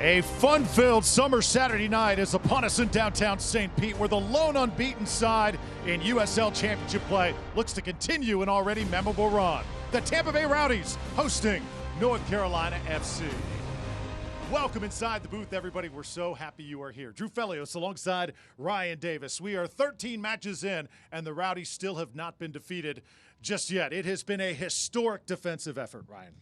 A fun-filled summer Saturday night is upon us in downtown St. Pete, where the lone unbeaten side in USL Championship play looks to continue an already memorable run. The Tampa Bay Rowdies hosting North Carolina FC. Welcome inside the booth, everybody. We're so happy you are here. Drew Felios alongside Ryan Davis. We are 13 matches in, and the Rowdies still have not been defeated just yet. It has been a historic defensive effort, Ryan.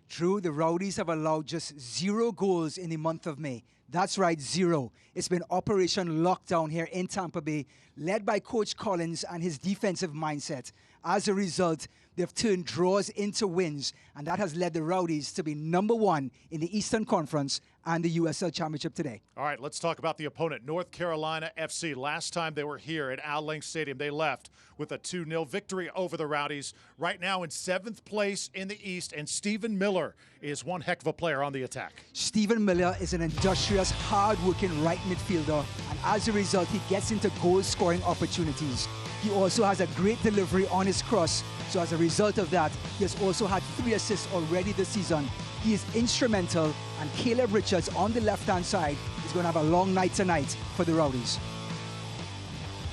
True, the Rowdies have allowed just 0 goals in the month of May. That's right, 0. It's been Operation Lockdown here in Tampa Bay, led by Coach Collins and his defensive mindset. As a result, they've turned draws into wins, and that has led the Rowdies to be #1 in the Eastern Conference and the USL Championship today. All right, let's talk about the opponent, North Carolina FC. Last time they were here at Al Lang Stadium, they left with a 2-0 victory over the Rowdies. Right now in 7th place in the East, and Stephen Miller is one heck of a player on the attack. Stephen Miller is an industrious, hard-working right midfielder, and as a result, he gets into goal-scoring opportunities. He also has a great delivery on his cross, so as a result of that, he has also had 3 assists already this season. He is instrumental, and Caleb Richards on the left-hand side is going to have a long night tonight for the Rowdies.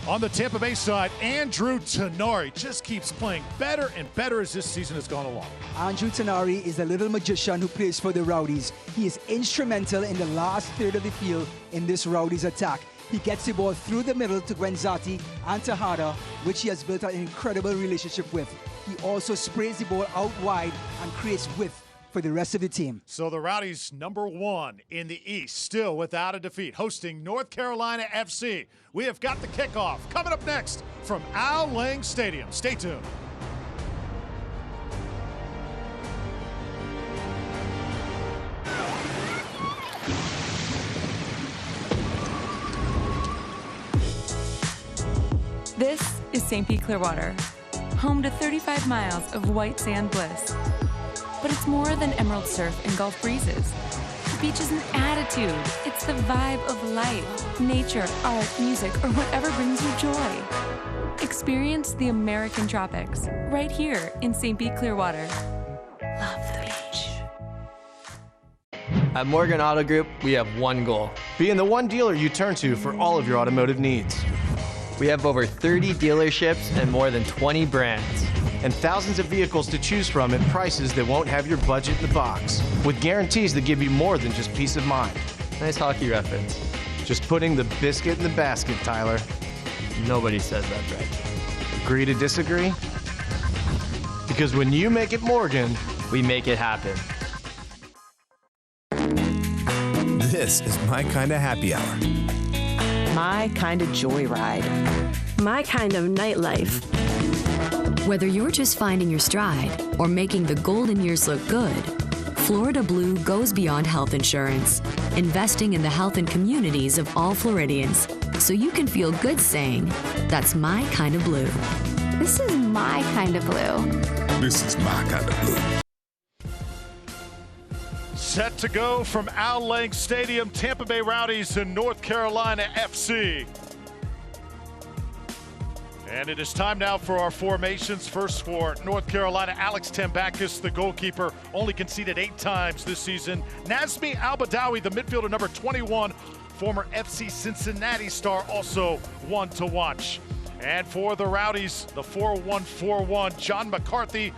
On the Tampa Bay side, Andrew Tenari just keeps playing better and better as this season has gone along. Andrew Tenari is a little magician who plays for the Rowdies. He is instrumental in the last third of the field in this Rowdies attack. He gets the ball through the middle to Gwenzati and Tejada, which he has built an incredible relationship with. He also sprays the ball out wide and creates width for the rest of the team. So the Rowdies, #1 in the East, still without a defeat, hosting North Carolina FC. We have got the kickoff coming up next from Al Lang Stadium. Stay tuned. This is St. Pete Clearwater, home to 35 miles of white sand bliss. But it's more than emerald surf and Gulf breezes. The beach is an attitude. It's the vibe of life, nature, art, music, or whatever brings you joy. Experience the American tropics right here in St. Pete Clearwater. Love the beach. At Morgan Auto Group, we have one goal: being the one dealer you turn to for all of your automotive needs. We have over 30 dealerships and more than 20 brands, and thousands of vehicles to choose from at prices that won't have your budget in the box, with guarantees that give you more than just peace of mind. Nice hockey reference. Just putting the biscuit in the basket, Tyler. Nobody says that right. Agree to disagree? Because when you make it Morgan, We make it happen. This is My Kinda Happy Hour. my kind of joyride. My kind of nightlife. Whether you're just finding your stride or making the golden years look good, Florida Blue goes beyond health insurance, investing in the health and communities of all Floridians, so you can feel good saying, "That's my kind of blue." This is my kind of blue. This is my kind of blue. Set to go from Al Lang Stadium, Tampa Bay Rowdies and North Carolina FC. And it is time now for our formations. First for North Carolina, Alex Tambakis, the goalkeeper, only conceded 8 times this season. Nazmi Al-Badawi, the midfielder, number 21, former FC Cincinnati star, also one to watch. And for the Rowdies, the 4-1-4-1, John McCarthy,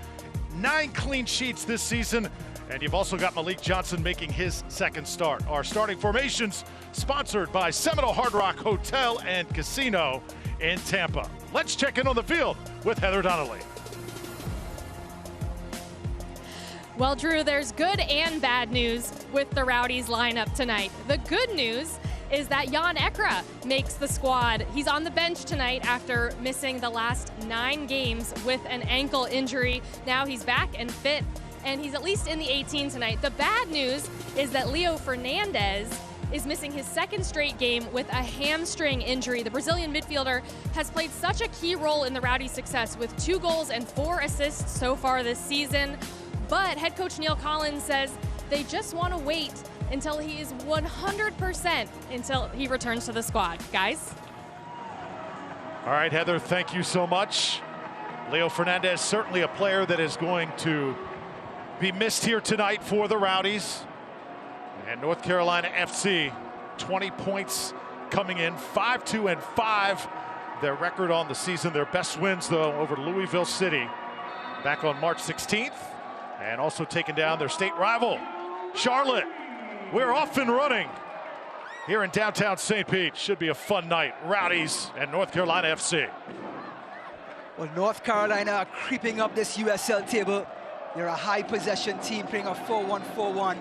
9 clean sheets this season. And you've also got Malik Johnson making his second start. Our starting formations sponsored by Seminole Hard Rock Hotel and Casino in Tampa. Let's check in on the field with Heather Donnelly. Well, Drew, there's good and bad news with the Rowdies lineup tonight. The good news is that Jan Ekra makes the squad. He's on the bench tonight after missing the last 9 games with an ankle injury. Now he's back and fit, and he's at least in the 18 tonight. The bad news is that Leo Fernandez is missing his 2nd straight game with a hamstring injury. The Brazilian midfielder has played such a key role in the Rowdies' success with 2 goals and 4 assists so far this season. But head coach Neil Collins says they just want to wait until he is 100% until he returns to the squad. Guys? All right, Heather, thank you so much. Leo Fernandez, certainly a player that is going to be missed here tonight for the Rowdies. And North Carolina FC, 20 points coming in, 5-2-5. Their record on the season, their best wins, though, over Louisville City back on March 16th. And also taking down their state rival, Charlotte. We're off and running here in downtown St. Pete. Should be a fun night. Rowdies and North Carolina FC. Well, North Carolina are creeping up this USL table. They're a high possession team playing a 4-1-4-1.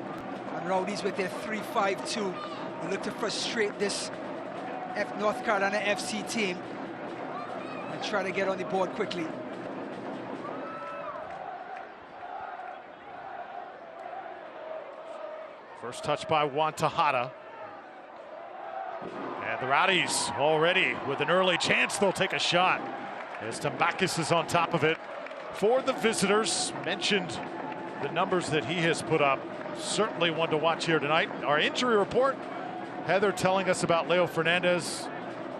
And Rowdies with their 3-5-2. They look to frustrate this North Carolina FC team and try to get on the board quickly. First touch by Juan Tejada. And the Rowdies already with an early chance. They'll take a shot as Tambakis is on top of it. For the visitors, mentioned the numbers that he has put up. Certainly one to watch here tonight. Our injury report, Heather telling us about Leo Fernandez.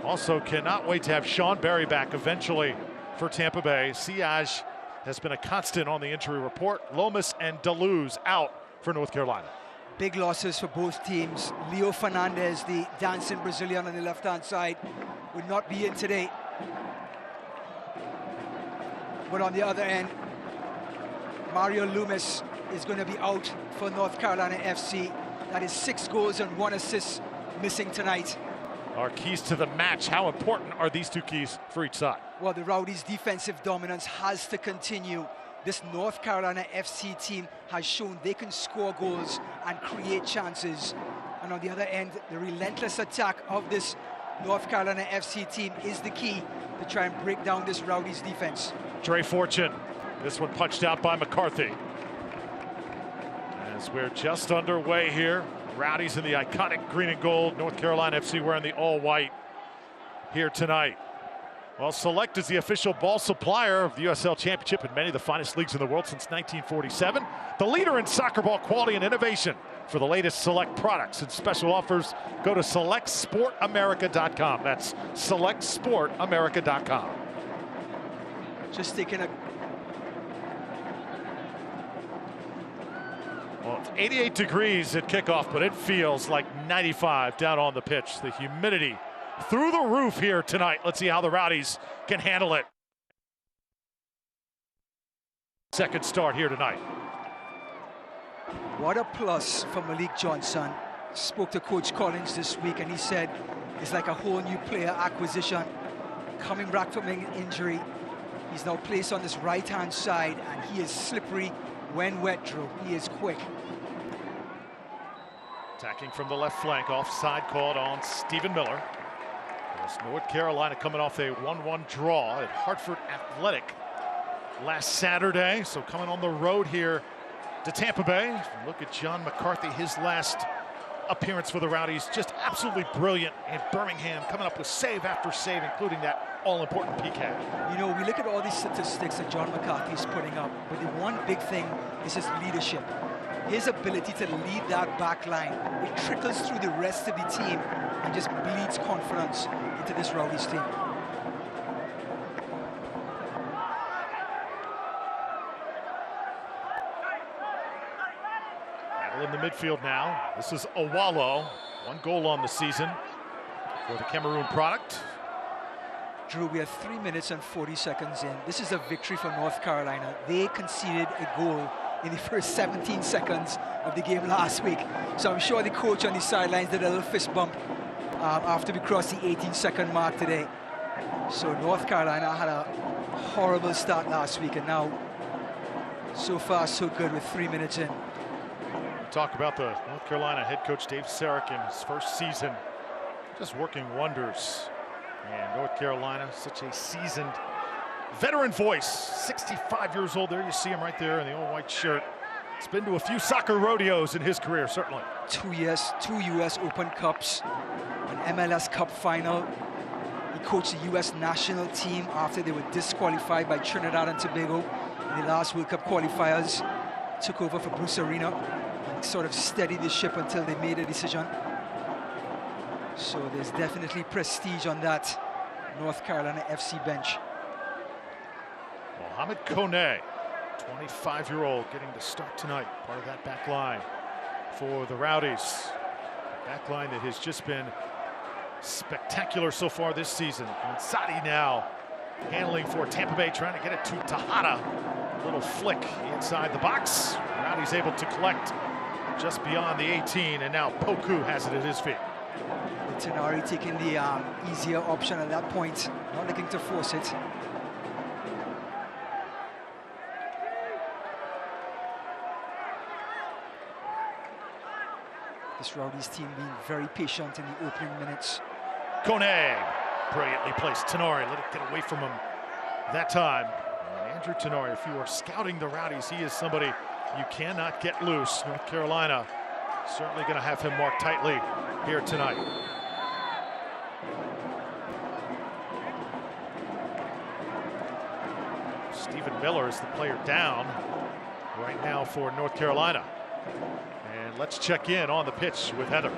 Also cannot wait to have Sean Barry back eventually for Tampa Bay. Siage has been a constant on the injury report. Lomas and Deleuze out for North Carolina. Big losses for both teams. Leo Fernandez, the dancing Brazilian on the left-hand side, would not be in today. But on the other end, Mario Loomis is going to be out for North Carolina FC. That is 6 goals and 1 assist missing tonight. Our keys to the match. How important are these 2 keys for each side? Well, the Rowdies' defensive dominance has to continue. This North Carolina FC team has shown they can score goals and create chances. And on the other end, the relentless attack of this North Carolina FC team is the key to try and break down this Rowdies defense. Dre Fortune, this one punched out by McCarthy. As we're just underway here, Rowdies in the iconic green and gold, North Carolina FC wearing the all-white here tonight. Well, Select is the official ball supplier of the USL Championship and many of the finest leagues in the world since 1947. The leader in soccer ball quality and innovation. For the latest Select products and special offers, go to selectsportamerica.com. That's selectsportamerica.com. Just taking a... Well, it's 88 degrees at kickoff, but it feels like 95 down on the pitch. The humidity through the roof here tonight. Let's see how the Rowdies can handle it. Second start here tonight. What a plus for Malik Johnson. Spoke to Coach Collins this week and he said it's like a whole new player acquisition. Coming back from an injury, he's now placed on this right-hand side and he is slippery when wet, Drew. He is quick. Attacking from the left flank, offside called on Stephen Miller. As North Carolina coming off a 1-1 draw at Hartford Athletic last Saturday. So coming on the road here to Tampa Bay. Look at John McCarthy, his last appearance for the Rowdies. Just absolutely brilliant in Birmingham, coming up with save after save, including that all-important PK. You know, we look at all these statistics that John McCarthy's putting up, but the one big thing is his leadership. His ability to lead that back line. It trickles through the rest of the team and just bleeds confidence into this Rowdies team. Battle in the midfield now. This is Owalo. 1 goal on the season for the Cameroon product. Drew, we are 3 minutes and 40 seconds in. This is a victory for North Carolina. They conceded a goal in the first 17 seconds of the game last week. So I'm sure the coach on the sidelines did a little fist bump after we crossed the 18-second mark today. So North Carolina had a horrible start last week, and now so far so good with 3 minutes in. Talk about the North Carolina head coach Dave Sarek in his first season, just working wonders. And North Carolina, such a seasoned veteran voice, 65 years old. There you see him right there in the old white shirt. He's been to a few soccer rodeos in his career, certainly. 2 US Open Cups, an MLS Cup final. He coached the US national team after they were disqualified by Trinidad and Tobago in the last World Cup qualifiers. Took over for Bruce Arena and sort of steadied the ship until they made a decision. So there's definitely prestige on that North Carolina FC bench. Mohamed Kone, 25-year-old, getting to start tonight. Part of that back line for the Rowdies. A back line that has just been spectacular so far this season. And Sadi now handling for Tampa Bay, trying to get it to Tejada. Little flick inside the box. Rowdies able to collect just beyond the 18, and now Poku has it at his feet. Tenari taking the easier option at that point, not looking to force it. This Rowdies team being very patient in the opening minutes. Kone, brilliantly placed. Tenari let it get away from him that time. And Andrew Tenari, if you are scouting the Rowdies, he is somebody you cannot get loose. North Carolina certainly going to have him marked tightly here tonight. Stephen Miller is the player down right now for North Carolina. And let's check in on the pitch with Heather.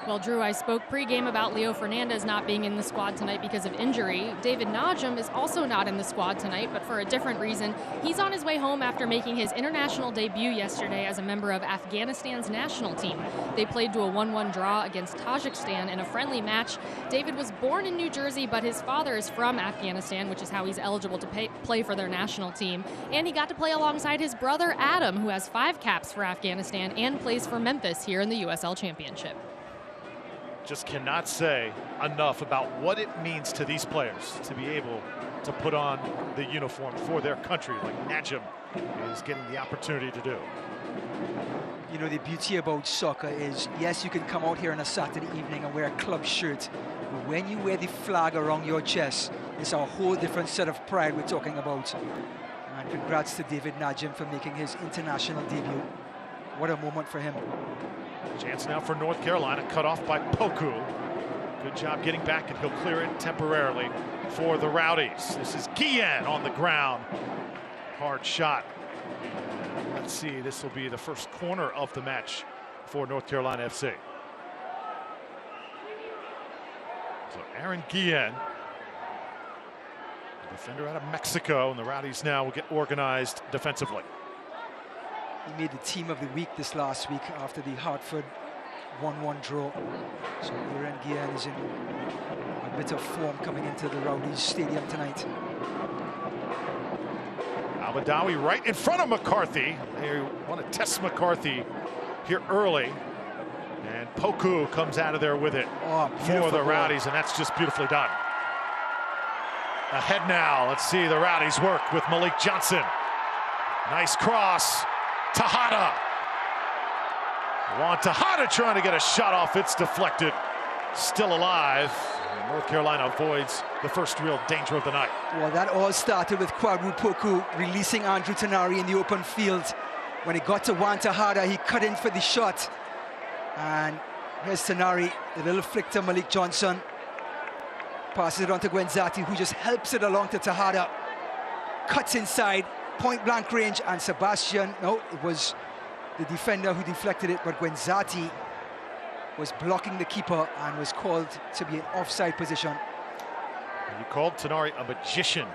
Well, Drew, I spoke pregame about Leo Fernandez not being in the squad tonight because of injury. David Najm is also not in the squad tonight, but for a different reason. He's on his way home after making his international debut yesterday as a member of Afghanistan's national team. They played to a 1-1 draw against Tajikistan in a friendly match. David was born in New Jersey, but his father is from Afghanistan, which is how he's eligible to play for their national team. And he got to play alongside his brother Adam, who has 5 caps for Afghanistan and plays for Memphis here in the USL Championship. Just cannot say enough about what it means to these players to be able to put on the uniform for their country, like Najm is getting the opportunity to do. You know, the beauty about soccer is, yes, you can come out here on a Saturday evening and wear a club shirt, but when you wear the flag around your chest, it's a whole different set of pride we're talking about. And congrats to David Najm for making his international debut. What a moment for him. Chance now for North Carolina, cut off by Poku. Good job getting back, and he'll clear it temporarily for the Rowdies. This is Guillen on the ground. Hard shot. Let's see, this will be the first corner of the match for North Carolina FC. So Aaron Guillen, a defender out of Mexico, and the Rowdies now will get organized defensively. He made the team of the week this last week after the Hartford 1-1 draw. So Aaron Guillen is in a bit of form coming into the Rowdies Stadium tonight. Al-Badawi right in front of McCarthy. They want to test McCarthy here early. And Poku comes out of there with it for the Rowdies, and that's just beautifully done. Ahead now, let's see the Rowdies work with Malik Johnson. Nice cross. Tejada. Juan Tejada trying to get a shot off. It's deflected. Still alive. And North Carolina avoids the first real danger of the night. Well, that all started with Kwadwo Poku releasing Andrew Tanari in the open field. When it got to Juan Tejada, he cut in for the shot. And here's Tanari, the little flick to Malik Johnson. Passes it on to Gwenzati, who just helps it along to Tejada. Cuts inside, point-blank range, and Sebastian, no, it was the defender who deflected it, but Gwenzati was blocking the keeper and was called to be in offside position. You called Tanari a magician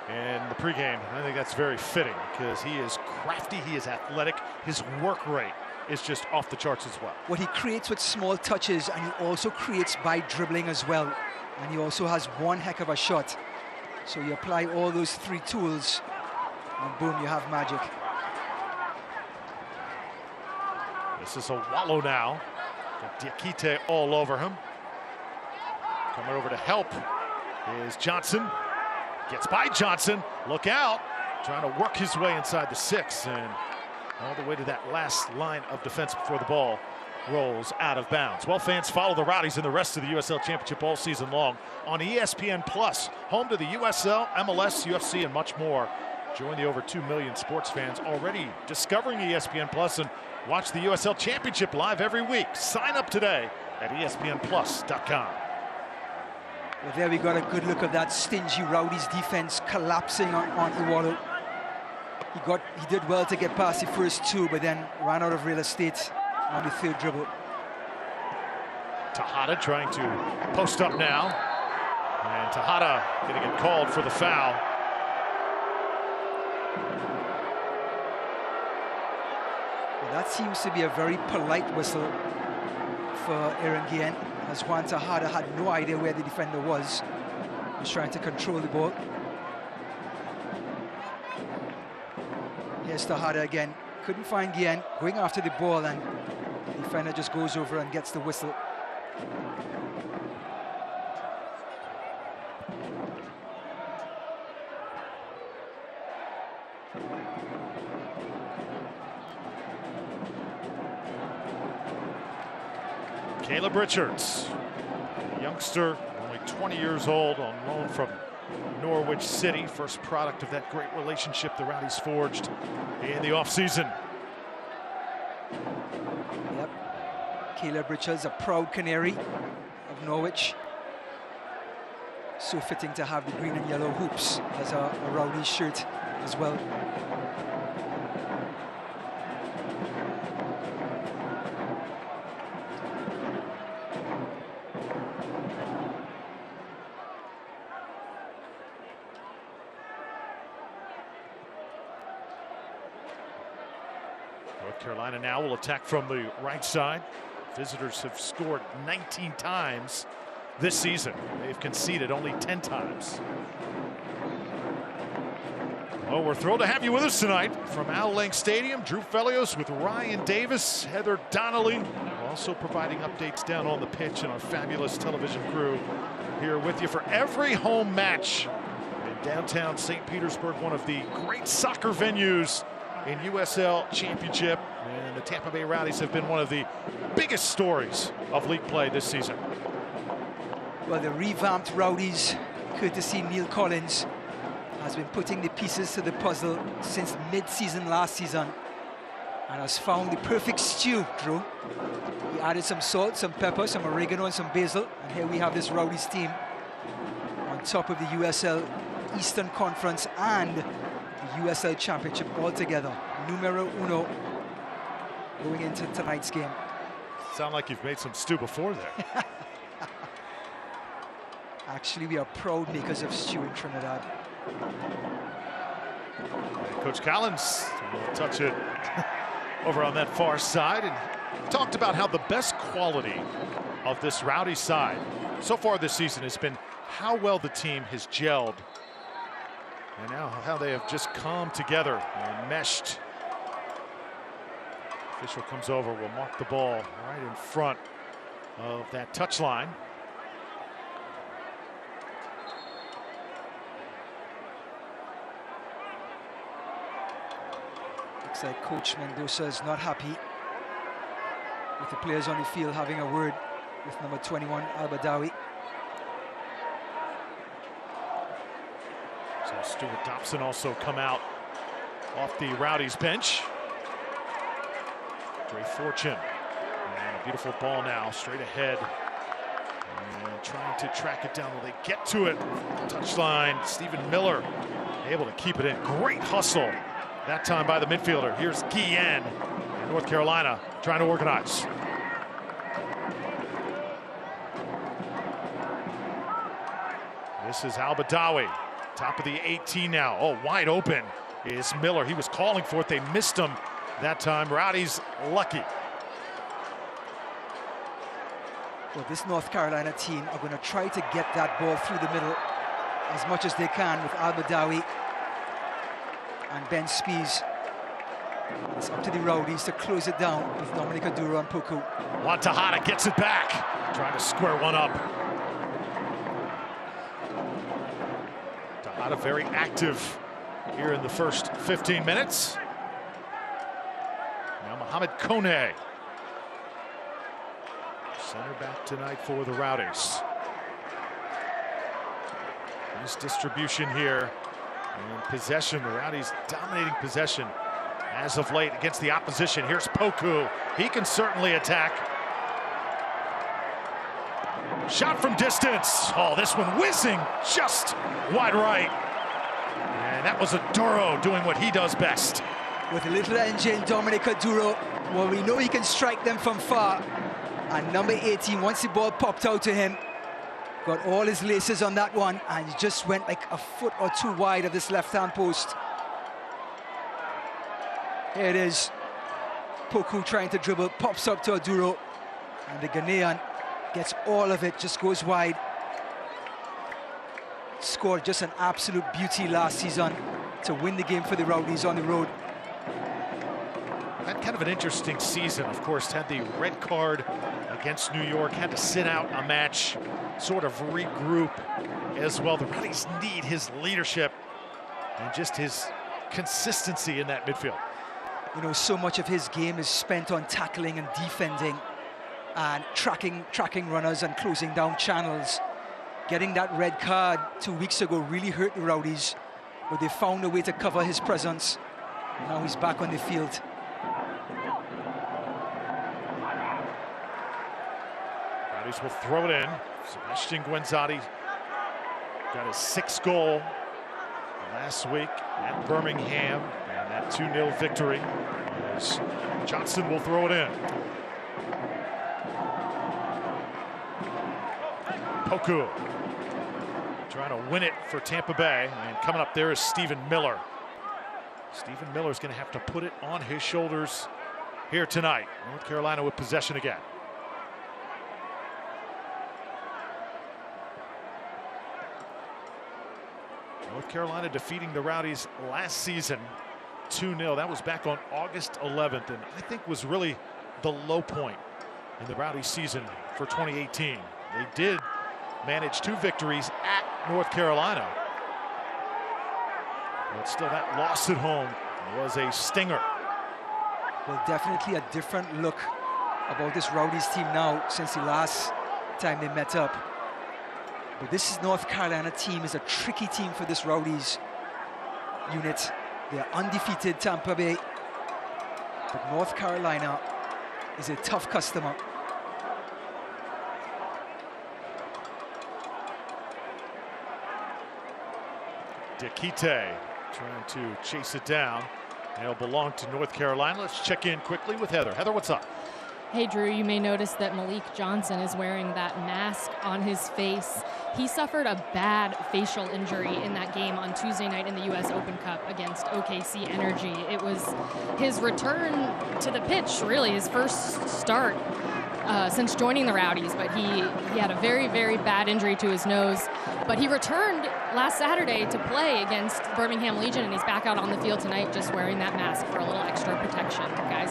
in the pregame. I think that's very fitting because he is crafty, he is athletic, his work rate is just off the charts as well. What he creates with small touches, and he also creates by dribbling as well. And he also has one heck of a shot. So you apply all those three tools, and boom, you have magic. This is a wallow now. Got Diakite all over him. Coming over to help is Johnson. Gets by Johnson. Look out. Trying to work his way inside the 6 and all the way to that last line of defense before the ball rolls out of bounds. Well, fans, follow the Rowdies and the rest of the USL Championship all season long on ESPN+, home to the USL, MLS, UFC, and much more. Join the over 2 million sports fans already discovering ESPN+ and watch the USL Championship live every week. Sign up today at ESPNplus.com. Well, there we got a good look at that stingy Rowdies defense collapsing on Iwalo. He did well to get past the first two, but then ran out of real estate on the third dribble. Tejada trying to post up now. And Tejada going to get called for the foul. Well, that seems to be a very polite whistle for Aaron Guillen, as Juan Tejada had no idea where the defender was. He was trying to control the ball. Here's Tejada again. Couldn't find Guillen, going after the ball, and the defender just goes over and gets the whistle. Caleb Richards, a youngster, only 20 years old, on loan from Norwich City. First product of that great relationship the Rowdies forged in the offseason. Yep. Caleb Richards, a proud Canary of Norwich. So fitting to have the green and yellow hoops as a Rowdies shirt as well. North Carolina now will attack from the right side. Visitors have scored 19 times this season. They've conceded only 10 times. Well, we're thrilled to have you with us tonight from Al Lang Stadium. Drew Felios with Ryan Davis, Heather Donnelly. We're also providing updates down on the pitch, and our fabulous television crew here with you for every home match in downtown St. Petersburg, one of the great soccer venues in USL Championship, and the Tampa Bay Rowdies have been one of the biggest stories of league play this season. Well, the revamped Rowdies, courtesy Neil Collins, has been putting the pieces to the puzzle since mid-season last season and has found the perfect stew, Drew. He added some salt, some pepper, some oregano, and some basil, and here we have this Rowdies team on top of the USL Eastern Conference and the USL Championship all together. Numero uno going into tonight's game. Sound like you've made some stew before there. Actually, we are proud makers of stew in Trinidad. And Coach Collins will touch it over on that far side, and talked about how the best quality of this Rowdy side so far this season has been how well the team has gelled, and now how they have just come together and meshed. Official comes over, will mark the ball right in front of that touchline. Looks like Coach Mendoza is not happy with the players on the field having a word with number 21, Al-Badawi. Stuart Dobson also come out off the Rowdies bench. Dre Fortune. And a beautiful ball now, straight ahead. And trying to track it down. Will they get to it? Touchline, Stephen Miller able to keep it in. Great hustle that time by the midfielder. Here's Guillen, North Carolina, trying to organize. This is Al-Badawi, top of the 18 now. Oh, wide open is Miller. He was calling for it. They missed him that time. Rowdies lucky. Well, this North Carolina team are going to try to get that ball through the middle as much as they can with Al-Badawi and Ben Spees. It's up to the Rowdies to close it down with Dominic Aduro and Poku. Juan Tejada gets it back, trying to square one up. Tejada very active here in the first 15 minutes. Now Mohamed Kone, center back tonight for the Rowdies. Nice distribution here and possession. The Rowdies dominating possession as of late against the opposition. Here's Poku. He can certainly attack. Shot from distance. Oh, this one whizzing just wide right. And that was Aduro doing what he does best. With a little engine, Dominic Aduro, well, we know he can strike them from far. And number 18, once the ball popped out to him, got all his laces on that one, and he just went like a foot or two wide of this left-hand post. Here it is. Poku trying to dribble, pops up to Aduro, and the Ghanaian gets all of it, just goes wide. Scored just an absolute beauty last season to win the game for the Rowdies on the road. Had kind of an interesting season, of course. Had the red card against New York, had to sit out a match, sort of regroup as well. The Rowdies need his leadership and just his consistency in that midfield. You know, so much of his game is spent on tackling and defending and tracking runners and closing down channels. Getting that red card 2 weeks ago really hurt the Rowdies, but they found a way to cover his presence. Now he's back on the field. Rowdies will throw it in. Sebastian Guenzati got his 6th goal last week at Birmingham, and that 2-0 victory. As Johnson will throw it in. Poku trying to win it for Tampa Bay, and coming up there is Stephen Miller. Stephen Miller's going to have to put it on his shoulders here tonight. North Carolina with possession again. North Carolina defeating the Rowdies last season 2-0. That was back on August 11th, and I think was really the low point in the Rowdies season for 2018. They did manage 2 victories at North Carolina, but still that loss at home was a stinger. Well, definitely a different look about this Rowdies team now since the last time they met up. But this North Carolina team is a tricky team for this Rowdies unit. They're undefeated, Tampa Bay, but North Carolina is a tough customer. Diakite trying to chase it down. It'll belong to North Carolina. Let's check in quickly with Heather. Heather, what's up? Hey, Drew, you may notice that Malik Johnson is wearing that mask on his face. He suffered a bad facial injury in that game on Tuesday night in the U.S. Open Cup against OKC Energy. It was his return to the pitch, really, his first start since joining the Rowdies, but he had a very, very bad injury to his nose. But he returned last Saturday to play against Birmingham Legion, and he's back out on the field tonight just wearing that mask for a little extra protection, guys.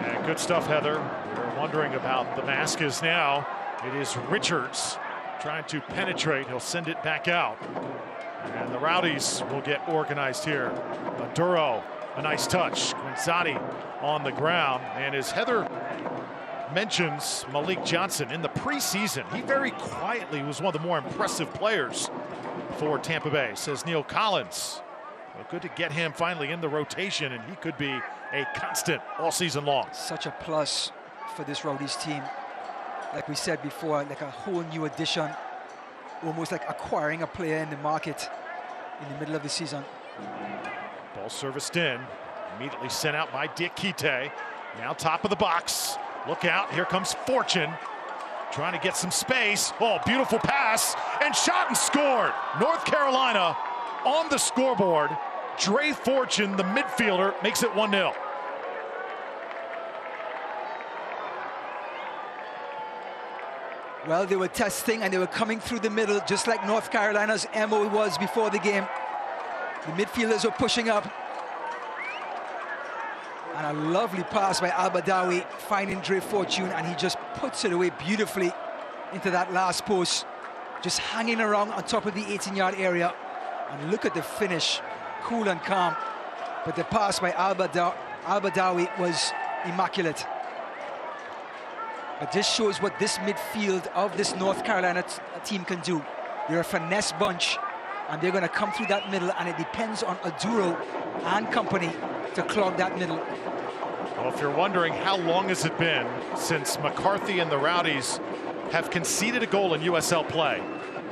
Yeah, good stuff, Heather. We were wondering about the mask is now. It is Richards trying to penetrate. He'll send it back out. And the Rowdies will get organized here. Aduro, a nice touch. Guenzati on the ground. And as Heather mentions Malik Johnson in the preseason, he very quietly was one of the more impressive players for Tampa Bay, says Neil Collins. Well, good to get him finally in the rotation, and he could be a constant all season long. Such a plus for this Rowdies team. Like we said before, like a whole new addition, almost like acquiring a player in the market in the middle of the season. Ball serviced in, immediately sent out by Dick Kite. Now top of the box. Look out, here comes Fortune. Trying to get some space. Oh, beautiful pass, and shot and scored. North Carolina on the scoreboard. Dre Fortune, the midfielder, makes it 1-0. Well, they were testing and they were coming through the middle, just like North Carolina's MO was before the game. The midfielders were pushing up. And a lovely pass by Al-Badawi, finding Dre Fortune, and he just puts it away beautifully into that last post. Just hanging around on top of the 18-yard area. And look at the finish, cool and calm. But the pass by Al-Badawi was immaculate. But this shows what this midfield of this North Carolina team can do. They're a finesse bunch, and they're going to come through that middle, and it depends on Aduro and company to clog that middle. Well, if you're wondering how long has it been since McCarthy and the Rowdies have conceded a goal in USL play,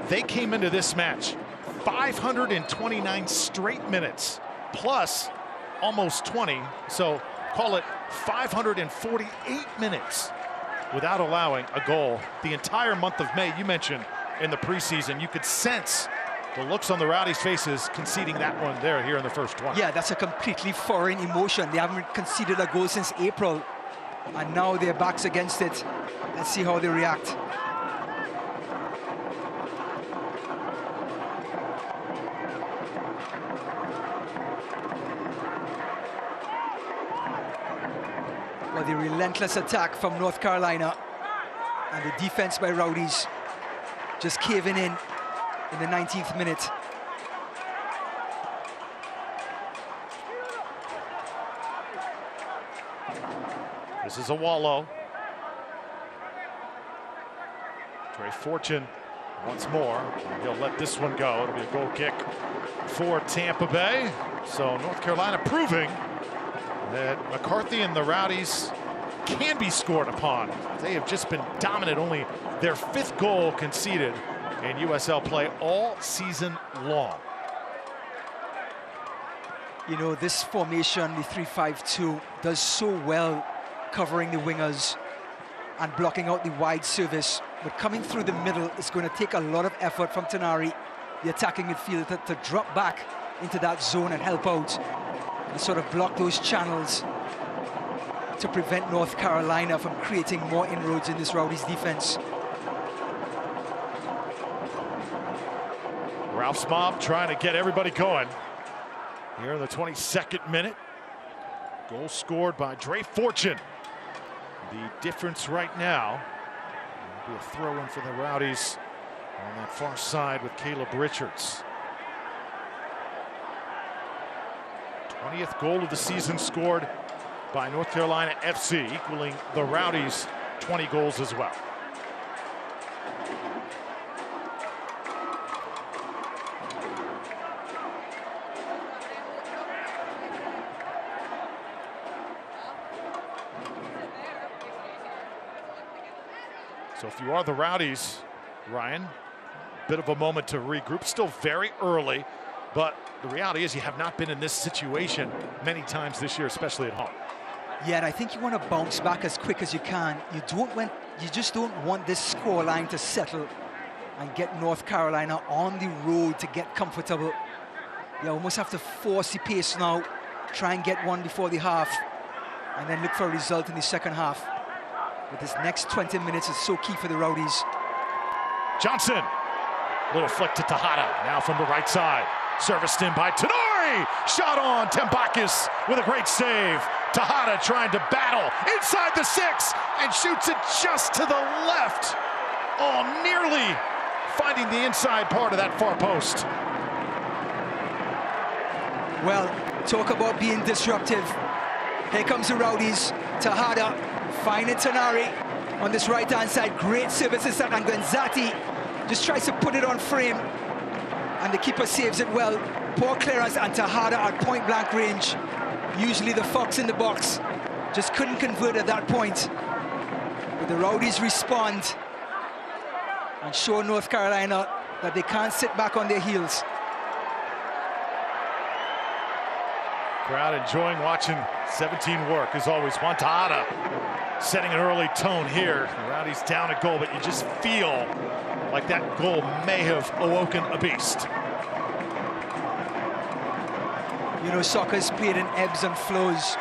they came into this match 529 straight minutes, plus almost 20, so call it 548 minutes without allowing a goal. The entire month of May, you mentioned in the preseason, you could sense the looks on the Rowdies' faces conceding that one there here in the first 20. Yeah, that's a completely foreign emotion. They haven't conceded a goal since April, and now their backs against it. Let's see how they react. Well, the relentless attack from North Carolina and the defense by Rowdies just caving in the 19th minute. This is a Wallow. Dre Fortune once more. He'll let this one go. It'll be a goal kick for Tampa Bay. So North Carolina proving that McCarthy and the Rowdies can be scored upon. They have just been dominant. Only their 5th goal conceded in USL play all season long. You know, this formation, the 3-5-2, does so well covering the wingers and blocking out the wide service. But coming through the middle, it's going to take a lot of effort from Tanari, the attacking midfielder, to drop back into that zone and help out and sort of block those channels to prevent North Carolina from creating more inroads in this Rowdies defense. Ralph's mob trying to get everybody going. Here in the 22nd minute. Goal scored by Dre Fortune. The difference right now will be a throw-in for the Rowdies on that far side with Caleb Richards. 20th goal of the season scored by North Carolina FC, equaling the Rowdies' 20 goals as well. So if you are the Rowdies, Ryan, bit of a moment to regroup. Still very early, but the reality is you have not been in this situation many times this year, especially at home. Yeah, and I think you want to bounce back as quick as you can. You just don't want this scoreline to settle and get North Carolina on the road to get comfortable. You almost have to force the pace now, try and get one before the half, and then look for a result in the second half. But this next 20 minutes is so key for the Rowdies. Johnson, little flick to Tejada, now from the right side. Serviced in by Tenori, shot on Tembakis with a great save. Tejada trying to battle inside the 6 and shoots it just to the left. Oh, nearly finding the inside part of that far post. Well, talk about being disruptive. Here comes the Rowdies. Tejada finding Tenari on this right-hand side. Great services, and Gonzati just tries to put it on frame. and the keeper saves it well. Poor clearance, and Tejada at point-blank range. Usually the fox in the box. Just couldn't convert at that point. But the Rowdies respond and show North Carolina that they can't sit back on their heels. Crowd enjoying watching 17 work, as always. Juan Tejada setting an early tone here. The Rowdies down a goal, but you just feel like that goal may have awoken a beast. You know, soccer's played in ebbs and flows.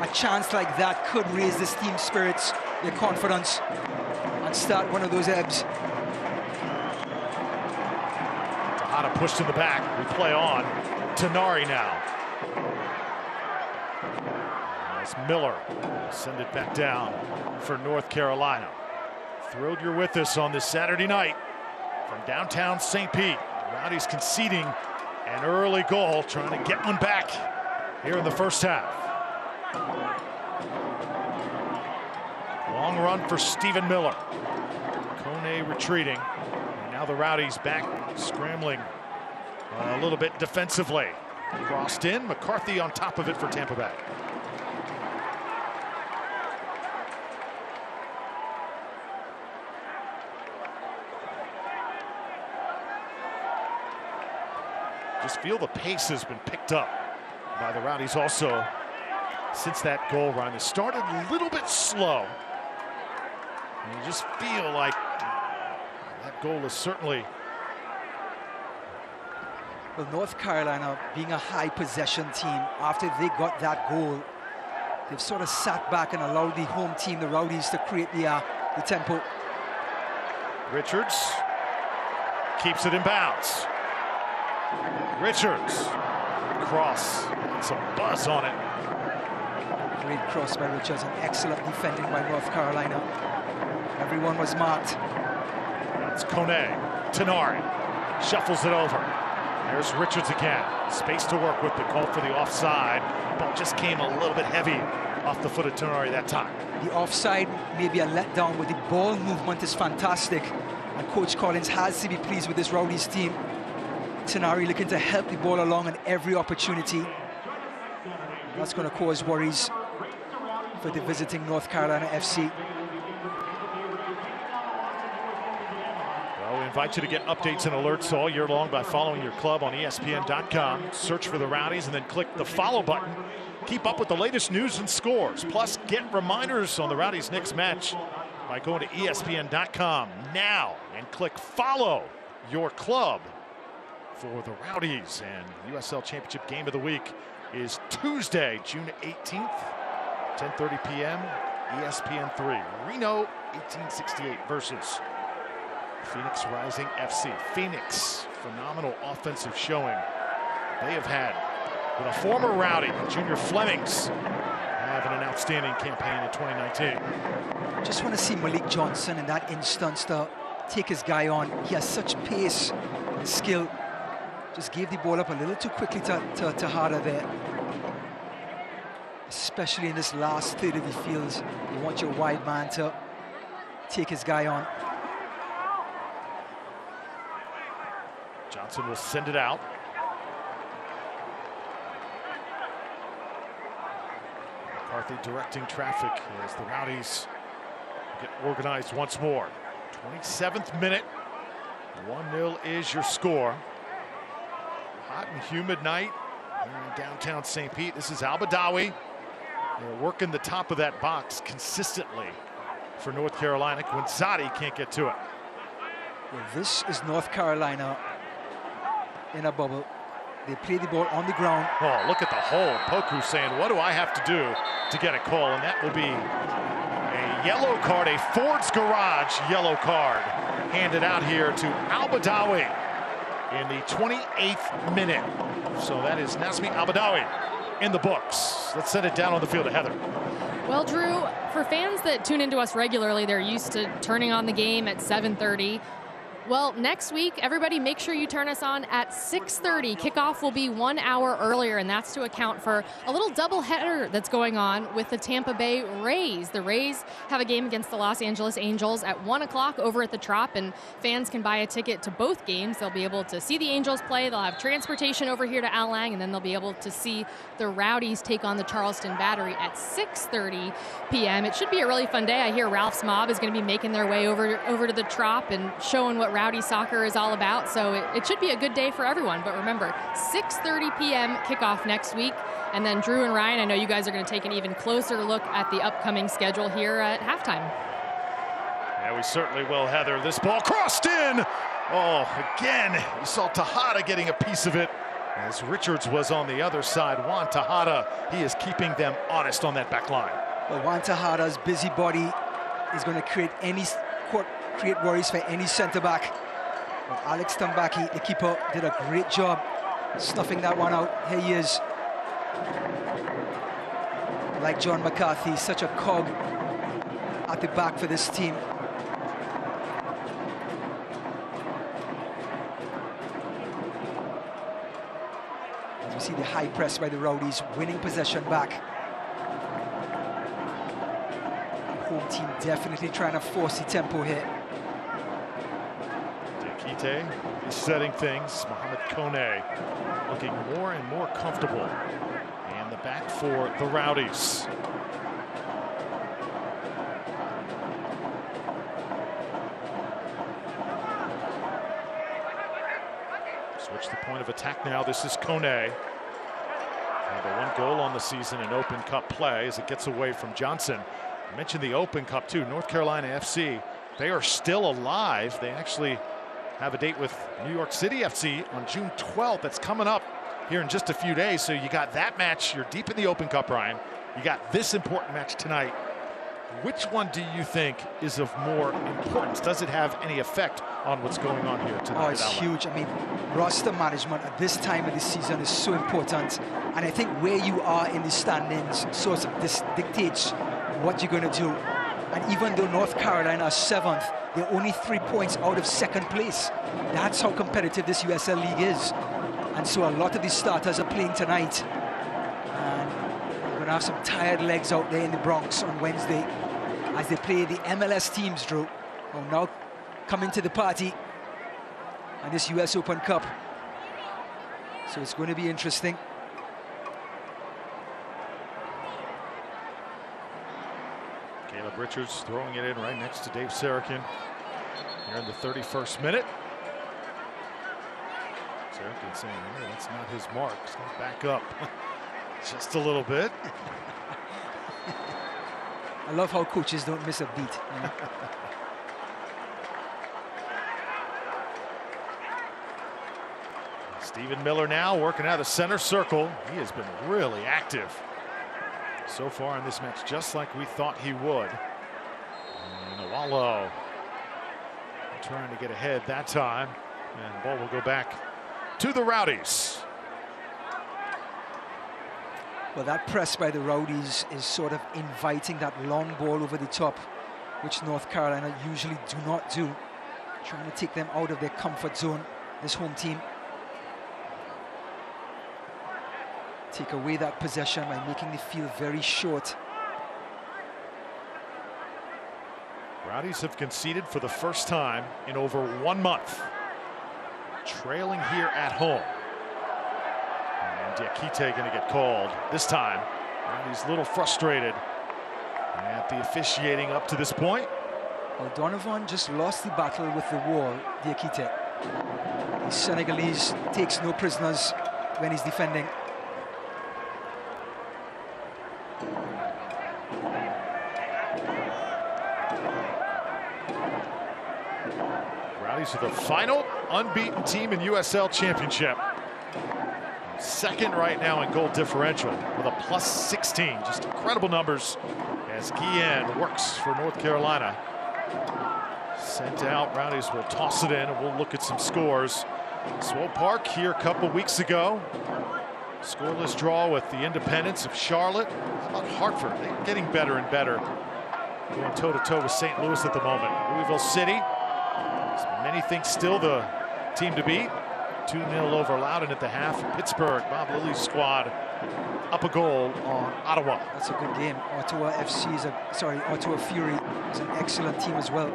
A chance like that could raise this team's spirits, their confidence, and start one of those ebbs. Tejada pushed in the back. We play on. Tenari now. As Miller send it back down for North Carolina. Thrilled you're with us on this Saturday night from downtown St. Pete. Rowdies conceding an early goal, trying to get one back here in the first half. Long run for Stephen Miller. Kone retreating. And now the Rowdies back scrambling a little bit defensively. Crossed in, McCarthy on top of it for Tampa Bay. Just feel the pace has been picked up by the Rowdies also since that goal run. It started a little bit slow. And you just feel like that goal is certainly... Well, North Carolina, being a high possession team, after they got that goal, they've sort of sat back and allowed the home team, the Rowdies, to create the tempo. Richards keeps it in bounds. Richards, cross, some buzz on it. Great cross by Richards, and excellent defending by North Carolina. Everyone was marked. That's Kone. Tenari shuffles it over. There's Richards again. Space to work with, the call for the offside. Ball just came a little bit heavy off the foot of Tenari that time. The offside may be a letdown, but the ball movement is fantastic. And Coach Collins has to be pleased with this Rowdies team. Tenari looking to help the ball along on every opportunity. That's going to cause worries for the visiting North Carolina FC. Well, we invite you to get updates and alerts all year long by following your club on ESPN.com. Search for the Rowdies and then click the follow button. Keep up with the latest news and scores. Plus, get reminders on the Rowdies' next match by going to ESPN.com now and click follow your club for the Rowdies. And USL Championship Game of the Week is Tuesday, June 18th, 10:30 p.m. ESPN3. Reno 1868 versus Phoenix Rising FC. Phoenix, phenomenal offensive showing they have had with a former Rowdy, Junior Flemings, having an outstanding campaign in 2019. Just want to see Malik Johnson in that instance to take his guy on. He has such pace and skill. Just gave the ball up a little too quickly to Tejada there. Especially in this last third of the field. You want your wide man to take his guy on. Johnson will send it out. McCarthy directing traffic as the Rowdies get organized once more. 27th minute. 1-0 is your score. Hot and humid night here in downtown St. Pete. This is Al-Badawi. They're working the top of that box consistently for North Carolina. Quinzati can't get to it. Well, this is North Carolina in a bubble. They play the ball on the ground. Oh, look at the hole. Poku saying, what do I have to do to get a call? And that will be a yellow card, a Ford's Garage yellow card handed out here to Al-Badawi in the 28th minute. So that is Nazmi Al-Badawi in the books. Let's send it down on the field to Heather. Well, Drew, for fans that tune into us regularly, they're used to turning on the game at 7:30. Well, next week, everybody make sure you turn us on at 6:30. Kickoff will be 1 hour earlier, and that's to account for a little doubleheader that's going on with the Tampa Bay Rays. The Rays have a game against the Los Angeles Angels at 1 o'clock over at the Trop, and fans can buy a ticket to both games. They'll be able to see the Angels play. They'll have transportation over here to Al Lang, and then they'll be able to see the Rowdies take on the Charleston Battery at 6:30 p.m. It should be a really fun day. I hear Ralph's Mob is going to be making their way over to the Trop and showing what Rowdy soccer is all about, so it should be a good day for everyone. But remember, 6:30 p.m. kickoff next week, and then Drew and Ryan, I know you guys are going to take an even closer look at the upcoming schedule here at halftime. Yeah, we certainly will, Heather. This ball crossed in. Oh, again, you saw Tejada getting a piece of it as Richards was on the other side. Juan Tejada, he is keeping them honest on that back line. Well, Juan Tejada's busybody is going to create worries for any center back. Well, Alex Tambaki, the keeper, did a great job snuffing that one out. Here he is. Like John McCarthy, such a cog at the back for this team. As you see the high press by the Rowdies, winning possession back. Home team definitely trying to force the tempo here. Diakite is setting things. Mohamed Kone looking more and more comfortable. And the back for the Rowdies. Switch the point of attack now. This is Kone. The one goal on the season in Open Cup play as it gets away from Johnson. I mentioned the Open Cup too. North Carolina FC, they are still alive. They actually have a date with New York City FC on June 12th. That's coming up here in just a few days. So you got that match. You're deep in the Open Cup, Ryan. You got this important match tonight. Which one do you think is of more importance? Does it have any effect on what's going on here tonight? Oh, it's huge. I mean, roster management at this time of the season is so important. And I think where you are in the standings sort of dictates what you're going to do. And even though North Carolina is 7th, they're only 3 points out of 2nd place. That's how competitive this USL League is. And so a lot of these starters are playing tonight. And we're going to have some tired legs out there in the Bronx on Wednesday as they play the MLS teams, Drew. Oh, now coming to the party and this US Open Cup. So it's going to be interesting. Caleb Richards throwing it in right next to Dave Sarakin here in the 31st minute. Sarakin saying, hey, that's not his mark. He's going to back up just a little bit. I love how coaches don't miss a beat. You know? Stephen Miller now working out of the center circle. He has been really active so far in this match, just like we thought he would. And Awalo trying to get ahead that time, and the ball will go back to the Rowdies. Well, that press by the Rowdies is sort of inviting that long ball over the top, which North Carolina usually do not do. Trying to take them out of their comfort zone, this home team. Take away that possession by making the field very short. Rowdies have conceded for the first time in over 1 month. Trailing here at home. And Diakite going to get called this time. Rowdies a little frustrated at the officiating up to this point. Well, Donovan just lost the battle with the wall, Diakite. The Senegalese takes no prisoners when he's defending. Rowdies are the final unbeaten team in USL Championship. Second right now in goal differential with a +16. Just incredible numbers as Guillen works for North Carolina. Sent out. Rowdies will toss it in, and we'll look at some scores. Swope Park here a couple weeks ago. Scoreless draw with the Independents of Charlotte. How about Hartford? They're getting better and better. Going toe-to-toe with St. Louis at the moment. Louisville City. As many Many think still the team to beat. 2-0 over Loudoun at the half. Pittsburgh, Bob Lilly's squad, up a goal on Ottawa. That's a good game. Ottawa Ottawa Fury is an excellent team as well.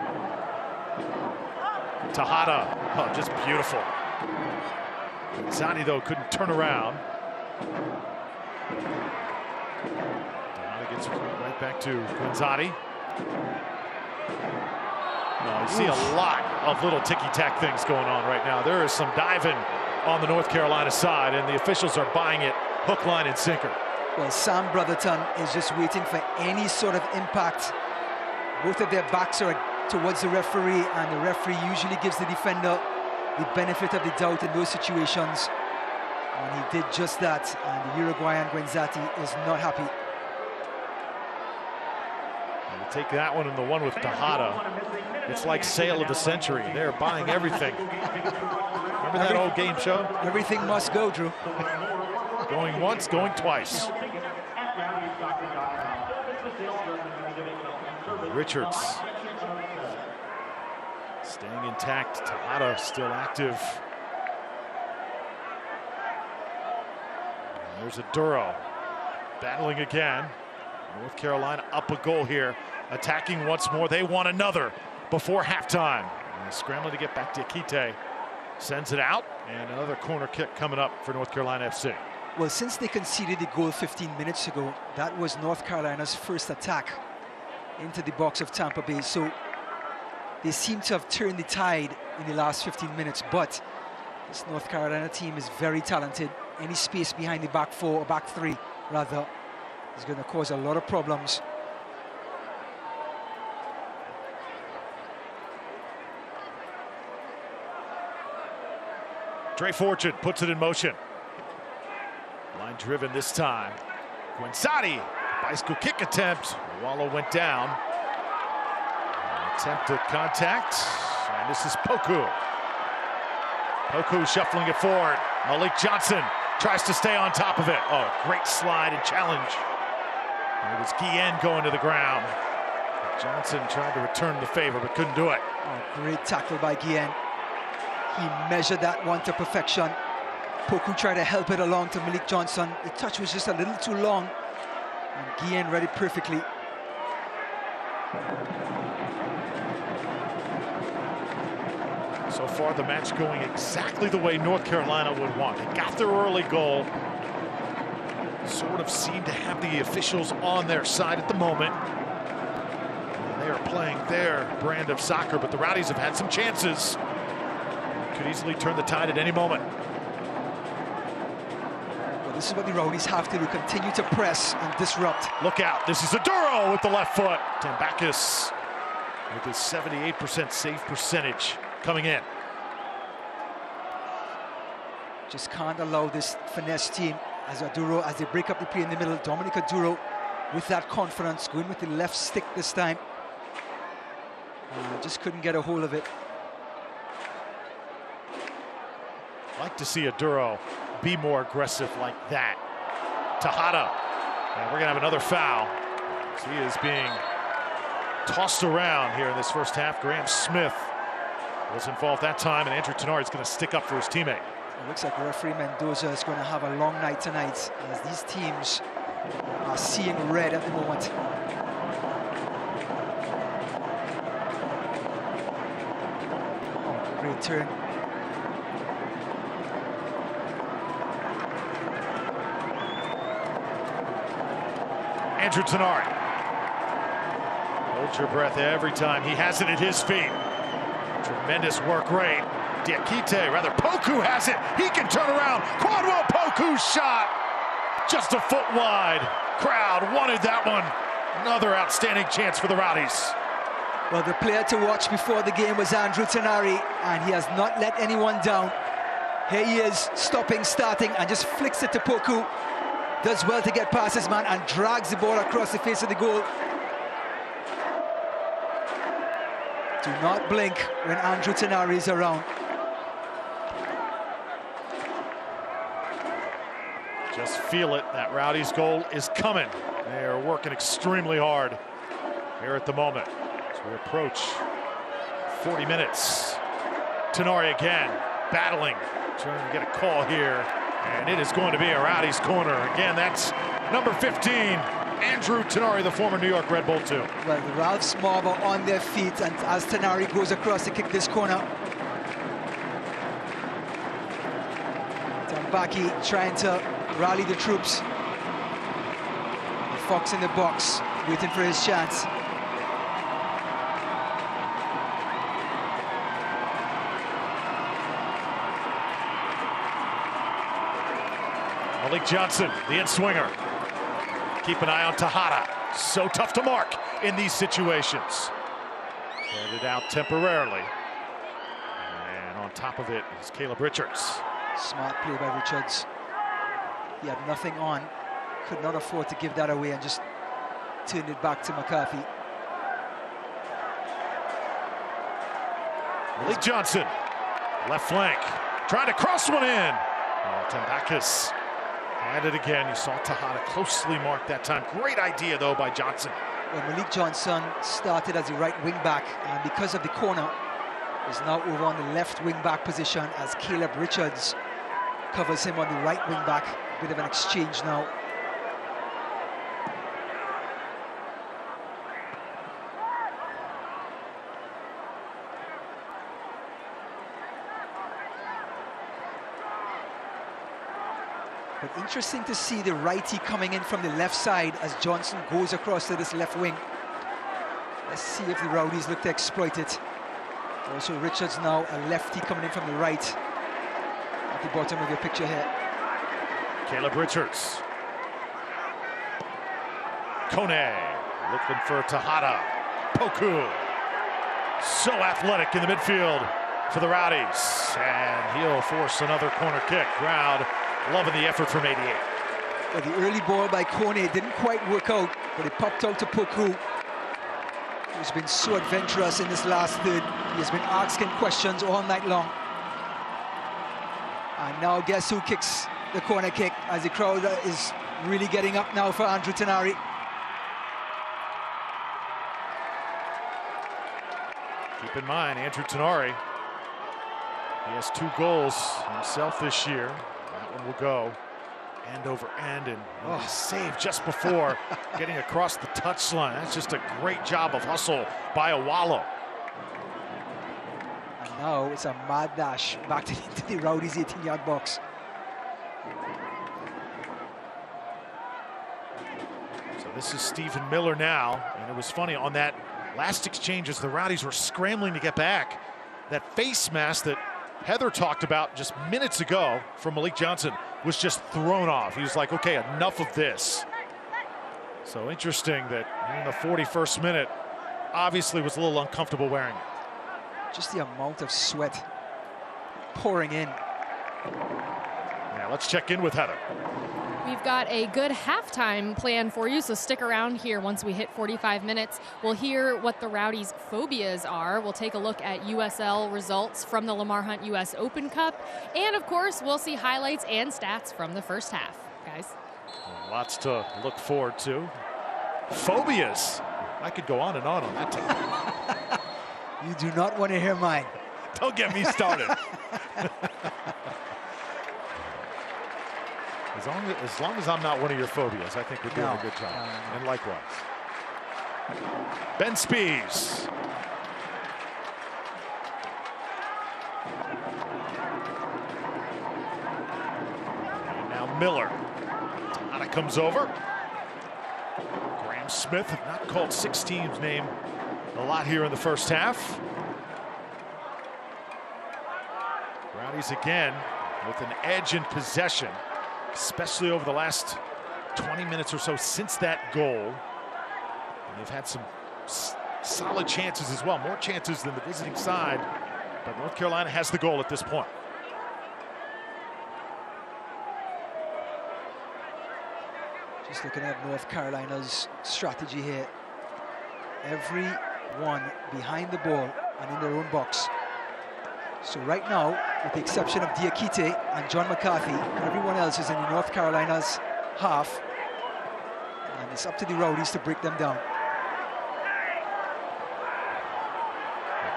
Tejada, oh, just beautiful. Zani, though, couldn't turn around. Tejada gets right back to Guanzati. You see a lot of little ticky-tack things going on right now. There is some diving on the North Carolina side, and the officials are buying it hook, line, and sinker. Well, Sam Brotherton is just waiting for any sort of impact. Both of their backs are towards the referee, and the referee usually gives the defender the benefit of the doubt in those situations. And he did just that, and the Uruguayan Guanzati is not happy. We'll take that one and the one with Tejada. It's like sale of the century. They're buying everything. Remember that old game show? Everything must go, Drew. Going once, going twice. Richards staying intact. Tejada still active. There's a Duro battling again. North Carolina up a goal here, attacking once more. They want another before halftime. And scrambling to get back to Akite. Sends it out, and another corner kick coming up for North Carolina FC. Well, since they conceded the goal 15 minutes ago, that was North Carolina's first attack into the box of Tampa Bay. So they seem to have turned the tide in the last 15 minutes, but this North Carolina team is very talented. Any space behind the back four, or back three, rather, is going to cause a lot of problems. Dre Fortune puts it in motion. Line driven this time. Guanzati, bicycle kick attempt. Wallow went down. Attempt at contact, and this is Poku. Poku shuffling it forward. Malik Johnson tries to stay on top of it. Oh, great slide and challenge. And it was Guillen going to the ground. Johnson tried to return the favor, but couldn't do it. Oh, great tackle by Guillen. He measured that one to perfection. Poku tried to help it along to Malik Johnson. The touch was just a little too long, and Guillen read it perfectly. So far, the match going exactly the way North Carolina would want. They got their early goal. Sort of seem to have the officials on their side at the moment. And they are playing their brand of soccer, but the Rowdies have had some chances. Could easily turn the tide at any moment. Well, this is what the Rowdies have to do, continue to press and disrupt. Look out, this is a Duro with the left foot. Tambakis with his 78% save percentage coming in. Just can't allow this finesse team as Aduro, as they break up the play in the middle. Dominic Aduro with that confidence, going with the left stick this time. Just couldn't get a hold of it. Like to see Aduro be more aggressive like that. Tejada, and we're gonna have another foul. He is being tossed around here in this first half. Graham Smith was involved that time, and Andrew Tenard is going to stick up for his teammate. It looks like referee Mendoza is going to have a long night tonight, as these teams are seeing red at the moment. Oh, great turn. Andrew Tenard. Hold your breath every time. He has it at his feet. Tremendous work rate. Diakite, rather, Poku has it. He can turn around. Quadwell Poku's shot. Just a foot wide. Crowd wanted that one. Another outstanding chance for the Rowdies. Well, the player to watch before the game was Andrew Tenari, and he has not let anyone down. Here he is, stopping, starting, and just flicks it to Poku. Does well to get past his man and drags the ball across the face of the goal. Do not blink when Andrew Tenari is around. Just feel it. That Rowdies goal is coming. They are working extremely hard here at the moment as we approach 40 minutes Tenari again, battling, trying to get a call here. And it is going to be a Rowdies corner. Again, that's number 15, Andrew Tenari, the former New York Red Bull too. Well, the Ralphs mob are on their feet, and as Tenari goes across to kick this corner, Tambaki trying to rally the troops. Fox in the box, waiting for his chance. Malik Johnson, the in-swinger. Keep an eye on Tejada. So tough to mark in these situations. Headed out temporarily. And on top of it is Caleb Richards. Smart play by Richards. He had nothing on. Could not afford to give that away and just turned it back to McCarthy. Malik Johnson, left flank. Trying to cross one in. Oh, Tambakis had it again. You saw Tejada closely marked that time. Great idea, though, by Johnson. Well, Malik Johnson started as a right wing back, and because of the corner, is now over on the left wing back position as Caleb Richards covers him on the right wing back. Bit of an exchange now. But interesting to see the righty coming in from the left side as Johnson goes across to this left wing. Let's see if the Rowdies look to exploit it. Also Richards now, a lefty coming in from the right. At the bottom of your picture here. Caleb Richards. Kone looking for Tejada. Poku. So athletic in the midfield for the Rowdies. And he'll force another corner kick. Crowd loving the effort from 88. Well, the early ball by Kone didn't quite work out, but it popped out to Poku, who's been so adventurous in this last third. He has been asking questions all night long. And now guess who kicks the corner kick as the crowd is really getting up now for Andrew Tenari. Keep in mind, Andrew Tenari, he has 2 goals himself this year. That one will go end over end, and he saved just before getting across the touchline. That's just a great job of hustle by Awalo. And now it's a mad dash back into the Rowdies 18-yard box. So this is Stephen Miller now, and it was funny on that last exchange as the Rowdies were scrambling to get back. That face mask that Heather talked about just minutes ago from Malik Johnson was just thrown off. He was like, okay, enough of this. So interesting that in the 41st minute, obviously was a little uncomfortable wearing it. Just the amount of sweat pouring in. Now let's check in with Heather. We've got a good halftime plan for you, so stick around here once we hit 45 minutes. We'll hear what the Rowdies' phobias are. We'll take a look at USL results from the Lamar Hunt US Open Cup. And, of course, we'll see highlights and stats from the first half, guys. Lots to look forward to. Phobias. I could go on that topic. You do not want to hear mine. Don't get me started. As long as I'm not one of your phobias, I think we're doing a good job. And likewise. Ben Spees. And now Miller. Tejada comes over. Graham Smith, have not called 6 teams' name a lot here in the first half. Rowdies again with an edge in possession, especially over the last 20 minutes or so since that goal. And they've had some solid chances as well, more chances than the visiting side, but North Carolina has the goal at this point. Just looking at North Carolina's strategy here. Everyone behind the ball and in their own box. So right now, with the exception of Diakite and John McCarthy, everyone else is in the North Carolina's half. And it's up to the Rowdies to break them down.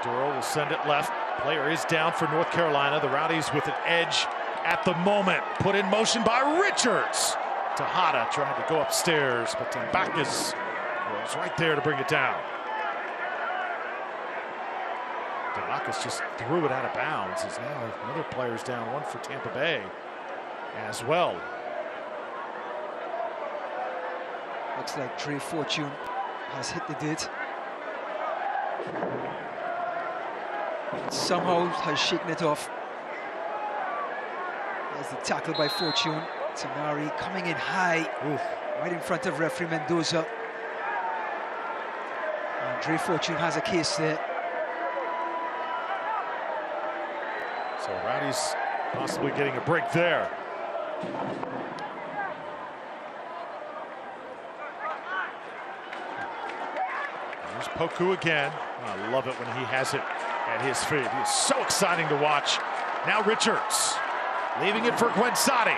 Duro will send it left. Player is down for North Carolina. The Rowdies with an edge at the moment. Put in motion by Richards. Tejada trying to go upstairs, but Bacchus was right there to bring it down. Bacchus just threw it out of bounds. As now another player's down, one for Tampa Bay as well. Looks like Dre Fortune has hit the dirt. Somehow has shaken it off. There's the tackle by Fortune. Tenari coming in high, right in front of referee Mendoza. And Dre Fortune has a case there. So Rowdies possibly getting a break there. There's Poku again. I love it when he has it at his feet. He is so exciting to watch. Now Richards leaving it for Guenzati.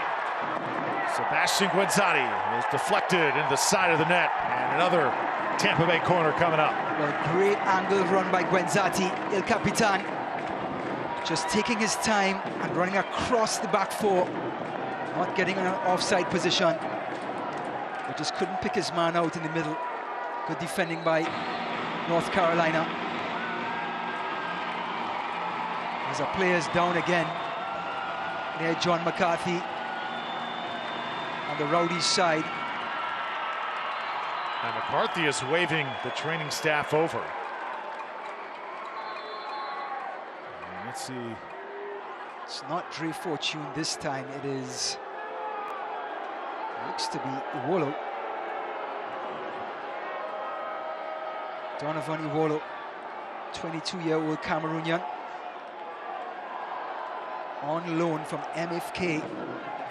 Sebastian Guenzati is deflected into the side of the net, and another Tampa Bay corner coming up. Well, great angle run by Guenzati, El Capitan. Just taking his time and running across the back four, not getting in an offside position, but just couldn't pick his man out in the middle. Good defending by North Carolina. As our players down again near John McCarthy on the Rowdies side. And McCarthy is waving the training staff over. And let's see. It's not Dre Fortune this time. It is, looks to be Iwolo. Donovan Iwolo, 22-year-old Cameroonian, on loan from MFK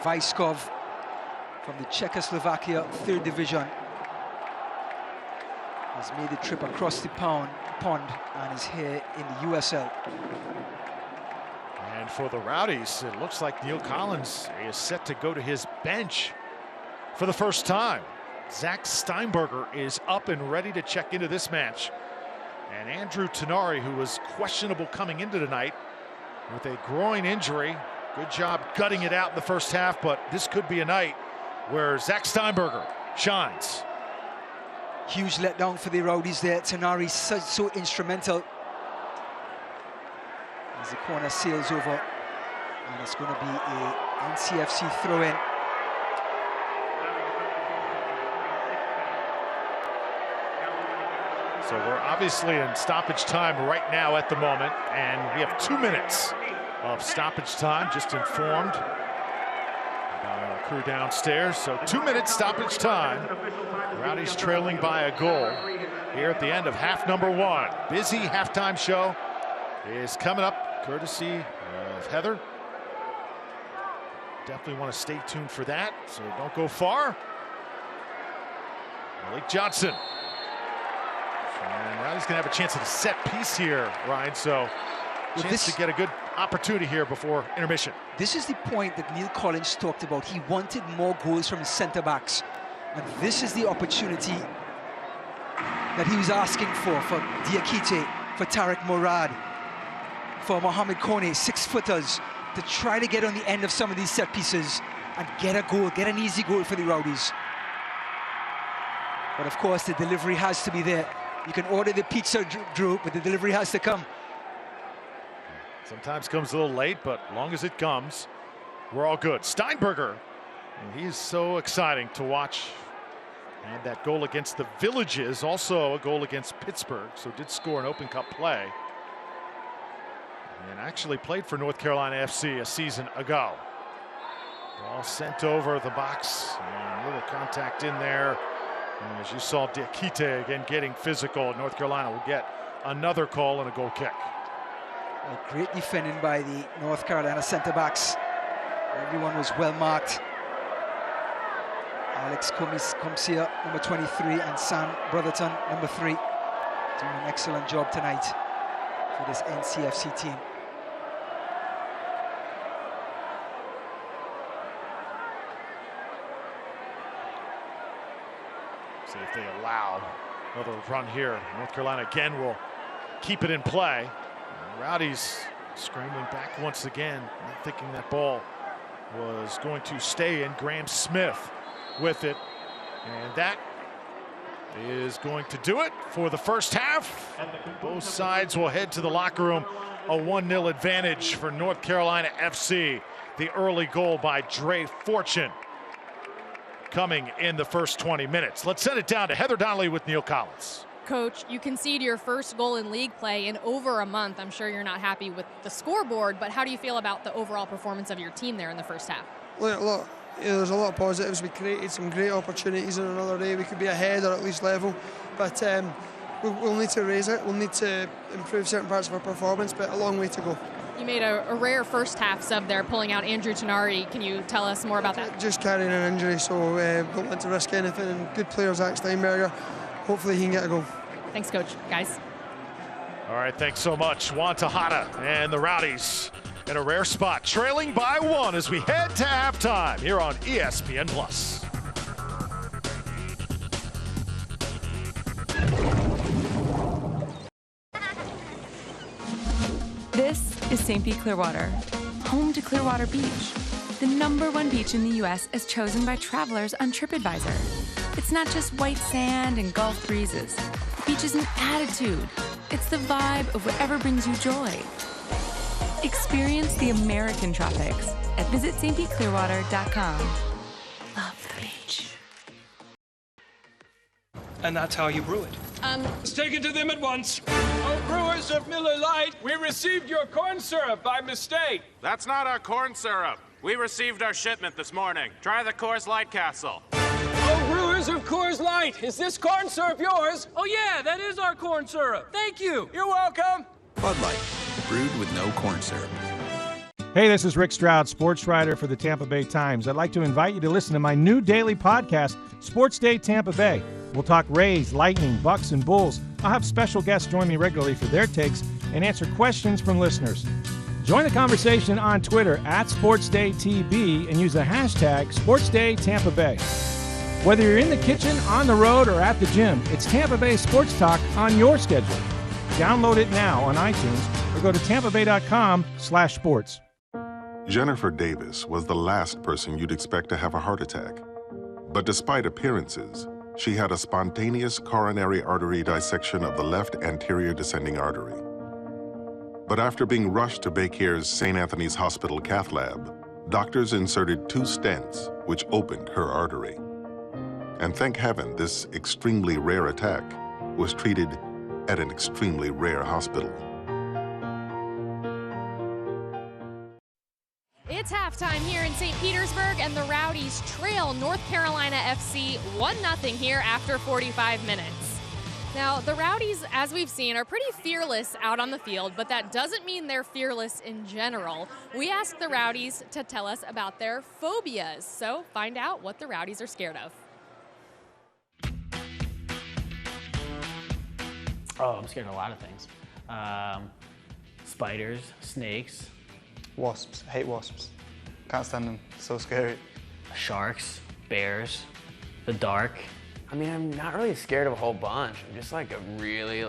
Vyskov from the Czechoslovakia 3rd Division. Has made the trip across the pond and is here in the USL. And for the Rowdies, it looks like Neil Collins is set to go to his bench for the first time. Zach Steinberger is up and ready to check into this match. And Andrew Tenari, who was questionable coming into tonight with a groin injury. Good job gutting it out in the first half, but this could be a night where Zach Steinberger shines. Huge letdown for the Rowdies there. Tenari so instrumental. As the corner sails over, and it's going to be a NCFC throw-in. So we're obviously in stoppage time right now at the moment, and we have 2 minutes of stoppage time, just informed by our crew downstairs. So 2 minutes stoppage time. Rowdies trailing by a goal here at the end of half number 1. Busy halftime show is coming up, courtesy of Heather. Definitely want to stay tuned for that, so don't go far. Malik Johnson. And Rowdies going to have a chance at a set piece here, Ryan, so chance to get a good opportunity here before intermission. This is the point that Neil Collins talked about. He wanted more goals from his centre-backs. And this is the opportunity that he was asking for Diakite, for Tarek Morad, for Mohamed Kone, 6-footers, to try to get on the end of some of these set pieces and get a goal, get an easy goal for the Rowdies. But of course, the delivery has to be there. You can order the pizza, Drew, but the delivery has to come. Sometimes comes a little late, but long as it comes, we're all good. Steinberger, he's so exciting to watch. And that goal against the Villages, also a goal against Pittsburgh, so did score an Open Cup play. And actually played for North Carolina FC a season ago. Ball sent over the box, and a little contact in there. And as you saw, Diakite again getting physical. North Carolina will get another call and a goal kick. A great defending by the North Carolina centre-backs. Everyone was well marked. Alex Comsia, number 23, and Sam Brotherton, number 3, doing an excellent job tonight for this NCFC team. See if they allow another run here. North Carolina again will keep it in play. And Rowdies Scrambling back once again, not thinking that ball was going to stay in. Graham Smith with it, and that is going to do it for the first half. Both sides will head to the locker room. A 1-0 advantage for North Carolina FC. The early goal by Dre Fortune coming in the first 20 minutes. Let's send it down to Heather Donnelly with Neil Collins. Coach, you concede your first goal in league play in over a month. I'm sure you're not happy with the scoreboard, but how do you feel about the overall performance of your team there in the first half? Look, there's a lot of positives. We created some great opportunities on another day. We could be ahead or at least level, but we'll need to raise it. We'll need to improve certain parts of our performance, but a long way to go. You made a rare first half sub there, pulling out Andrew Tenari. Can you tell us more about that? Just carrying an injury, so don't want to risk anything. And good player Zach Steinberger. Hopefully he can get a goal. Thanks, Coach. Guys. All right, thanks so much. Juan Tejada and the Rowdies in a rare spot, trailing by 1 as we head to halftime here on ESPN+. This is St. Pete Clearwater, home to Clearwater Beach, the #1 beach in the U.S. as chosen by travelers on TripAdvisor. It's not just white sand and Gulf breezes. The beach is an attitude. It's the vibe of whatever brings you joy. Experience the American tropics at visitstpclearwater.com. Love the beach. And that's how you brew it. Let's take it to them at once. Oh, brewers of Miller Lite, we received your corn syrup by mistake. That's not our corn syrup. We received our shipment this morning. Try the Coors Light Castle. Oh, brewers of Coors Light, is this corn syrup yours? Oh, yeah, that is our corn syrup. Thank you. You're welcome. Bud Light, brewed with no corn syrup. Hey, this is Rick Stroud, sports writer for the Tampa Bay Times. I'd like to invite you to listen to my new daily podcast, Sports Day Tampa Bay. We'll talk Rays, Lightning, Bucks, and Bulls. I'll have special guests join me regularly for their takes and answer questions from listeners. Join the conversation on Twitter at SportsDayTB and use the hashtag SportsDayTampaBay. Whether you're in the kitchen, on the road, or at the gym, it's Tampa Bay Sports Talk on your schedule. Download it now on iTunes or go to tampabay.com/sports. Jennifer Davis was the last person you'd expect to have a heart attack. But despite appearances, she had a spontaneous coronary artery dissection of the left anterior descending artery. But after being rushed to Baycare's St. Anthony's Hospital cath lab, doctors inserted 2 stents, which opened her artery. And thank heaven, this extremely rare attack was treated at an extremely rare hospital. It's halftime here in St. Petersburg, and the Rowdies trail North Carolina FC 1-0 here after 45 minutes. Now, the Rowdies, as we've seen, are pretty fearless out on the field, but that doesn't mean they're fearless in general. We asked the Rowdies to tell us about their phobias, so find out what the Rowdies are scared of. Oh, I'm scared of a lot of things. Spiders, snakes. Wasps. Hate wasps. Can't stand them. So scary. Sharks, bears, the dark. I mean, I'm not really scared of a whole bunch. I'm just like a really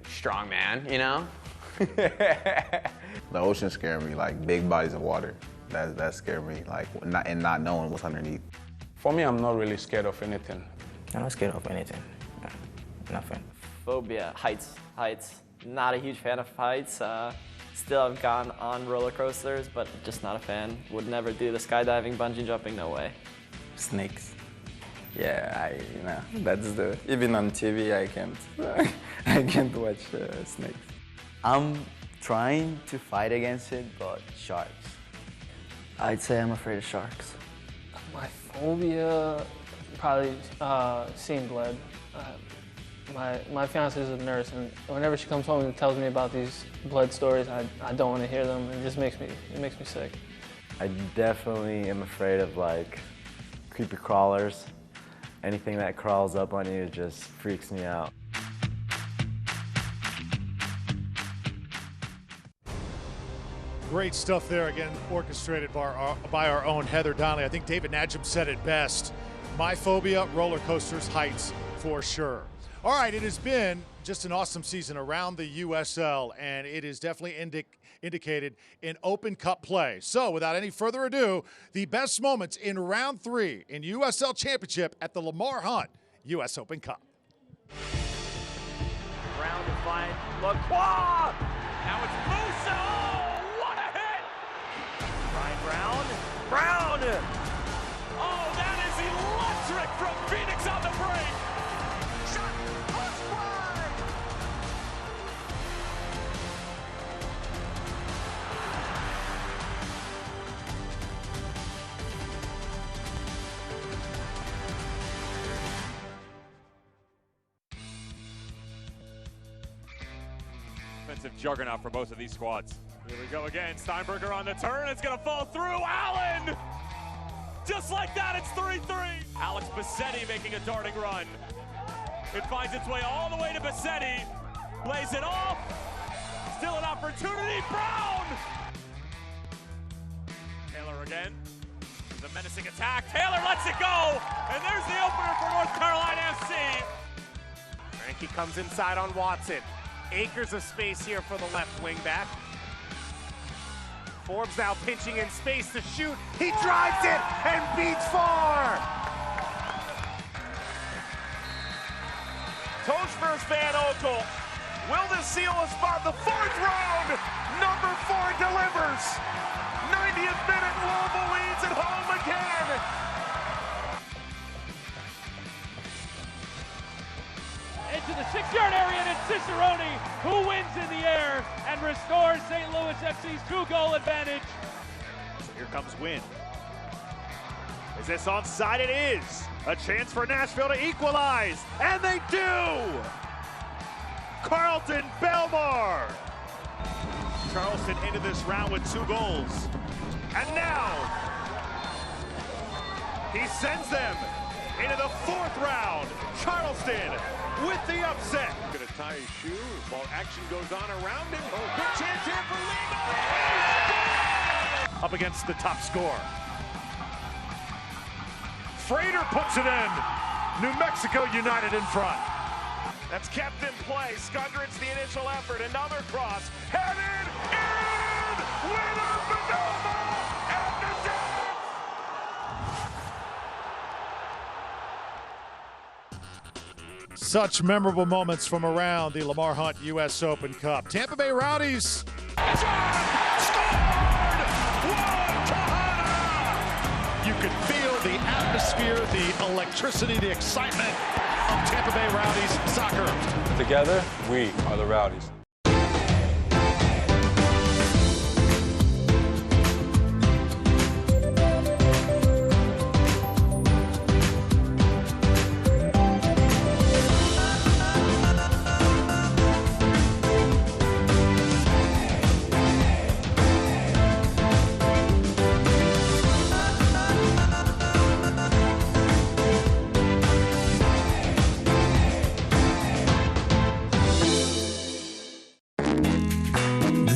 strong man, you know? The ocean scared me, like big bodies of water. That scared me, like not knowing what's underneath. For me, I'm not really scared of anything. I'm not scared of anything. Nothing. Phobia, heights. Not a huge fan of heights. Still have gone on roller coasters, but just not a fan. Would never do the skydiving, bungee jumping, no way. Snakes. Yeah, even on TV, I can't watch snakes. I'm trying to fight against it, but sharks. I'd say I'm afraid of sharks. My phobia, probably seeing blood. My fiance is a nurse, and whenever she comes home and tells me about these blood stories, I don't want to hear them. It just makes me sick. I definitely am afraid of creepy crawlers. Anything that crawls up on you just freaks me out. Great stuff there, again, orchestrated by our own Heather Donnelly. I think David Najim said it best. My phobia, roller coasters, heights, for sure. All right, it has been just an awesome season around the USL, and it is definitely indicated in Open Cup play. So without any further ado, the best moments in round 3 in USL Championship at the Lamar Hunt US Open Cup. Brown to find Lacroix. Now it's Musa. Oh, what a hit! Ryan Brown. Brown. Oh, that is electric from Phoenix on the break. Shot. Post wide. Defensive juggernaut for both of these squads. Here we go again. Steinberger on the turn. It's going to fall through. Allen! Just like that, it's 3-3. Alex Bassetti making a darting run. It finds its way all the way to Bassetti. Lays it off. Still an opportunity. Brown! Taylor again. The menacing attack. Taylor lets it go. And there's the opener for North Carolina FC. Frankie comes inside on Watson. Acres of space here for the left wing back. Forbes now pinching in space to shoot. He drives it and beats 4. Tosh versus Van Okel. Will this seal a spot? The 4th round. Number 4 delivers. 90th minute, Louisville leads at home again. Into the 6-yard area, and it's Cicerone who wins in the air and restores St. Louis FC's 2-goal advantage. So here comes Wynn. Is this onside? It is. A chance for Nashville to equalize, and they do! Carlton Belmar. Charleston into this round with 2 goals. And now, he sends them into the 4th round. Charleston with the upset. Gonna tie his shoe while action goes on around him. Oh, big chance here for Lima. Up against the top scorer. Frater puts it in. New Mexico United in front. That's kept in play. Skundred's the initial effort. Another cross. Headed in! Winner Benoma! And the death! Such memorable moments from around the Lamar Hunt US Open Cup. Tampa Bay Rowdies. You could feel the atmosphere, the electricity, the excitement of Tampa Bay Rowdies soccer. Together, we are the Rowdies.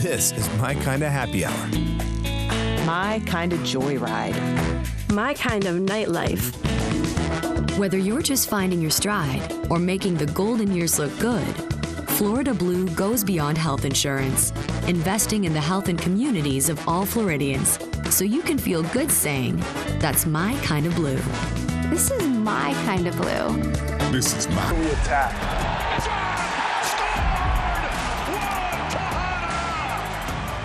This is my kind of happy hour. My kind of joyride. My kind of nightlife. Whether you're just finding your stride or making the golden years look good, Florida Blue goes beyond health insurance, investing in the health and communities of all Floridians, so you can feel good saying, that's my kind of blue. This is my kind of blue. This is my attack.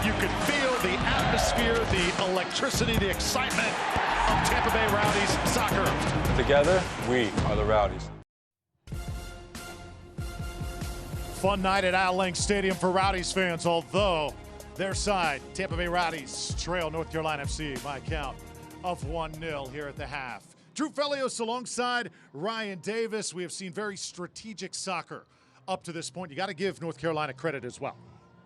You could feel the atmosphere, the electricity, the excitement of Tampa Bay Rowdies soccer. Together, we are the Rowdies. Fun night at Al Link Stadium for Rowdies fans, although their side, Tampa Bay Rowdies, trail North Carolina FC by a count of 1-0 here at the half. Drew Felios alongside Ryan Davis. We have seen very strategic soccer up to this point. You got to give North Carolina credit as well.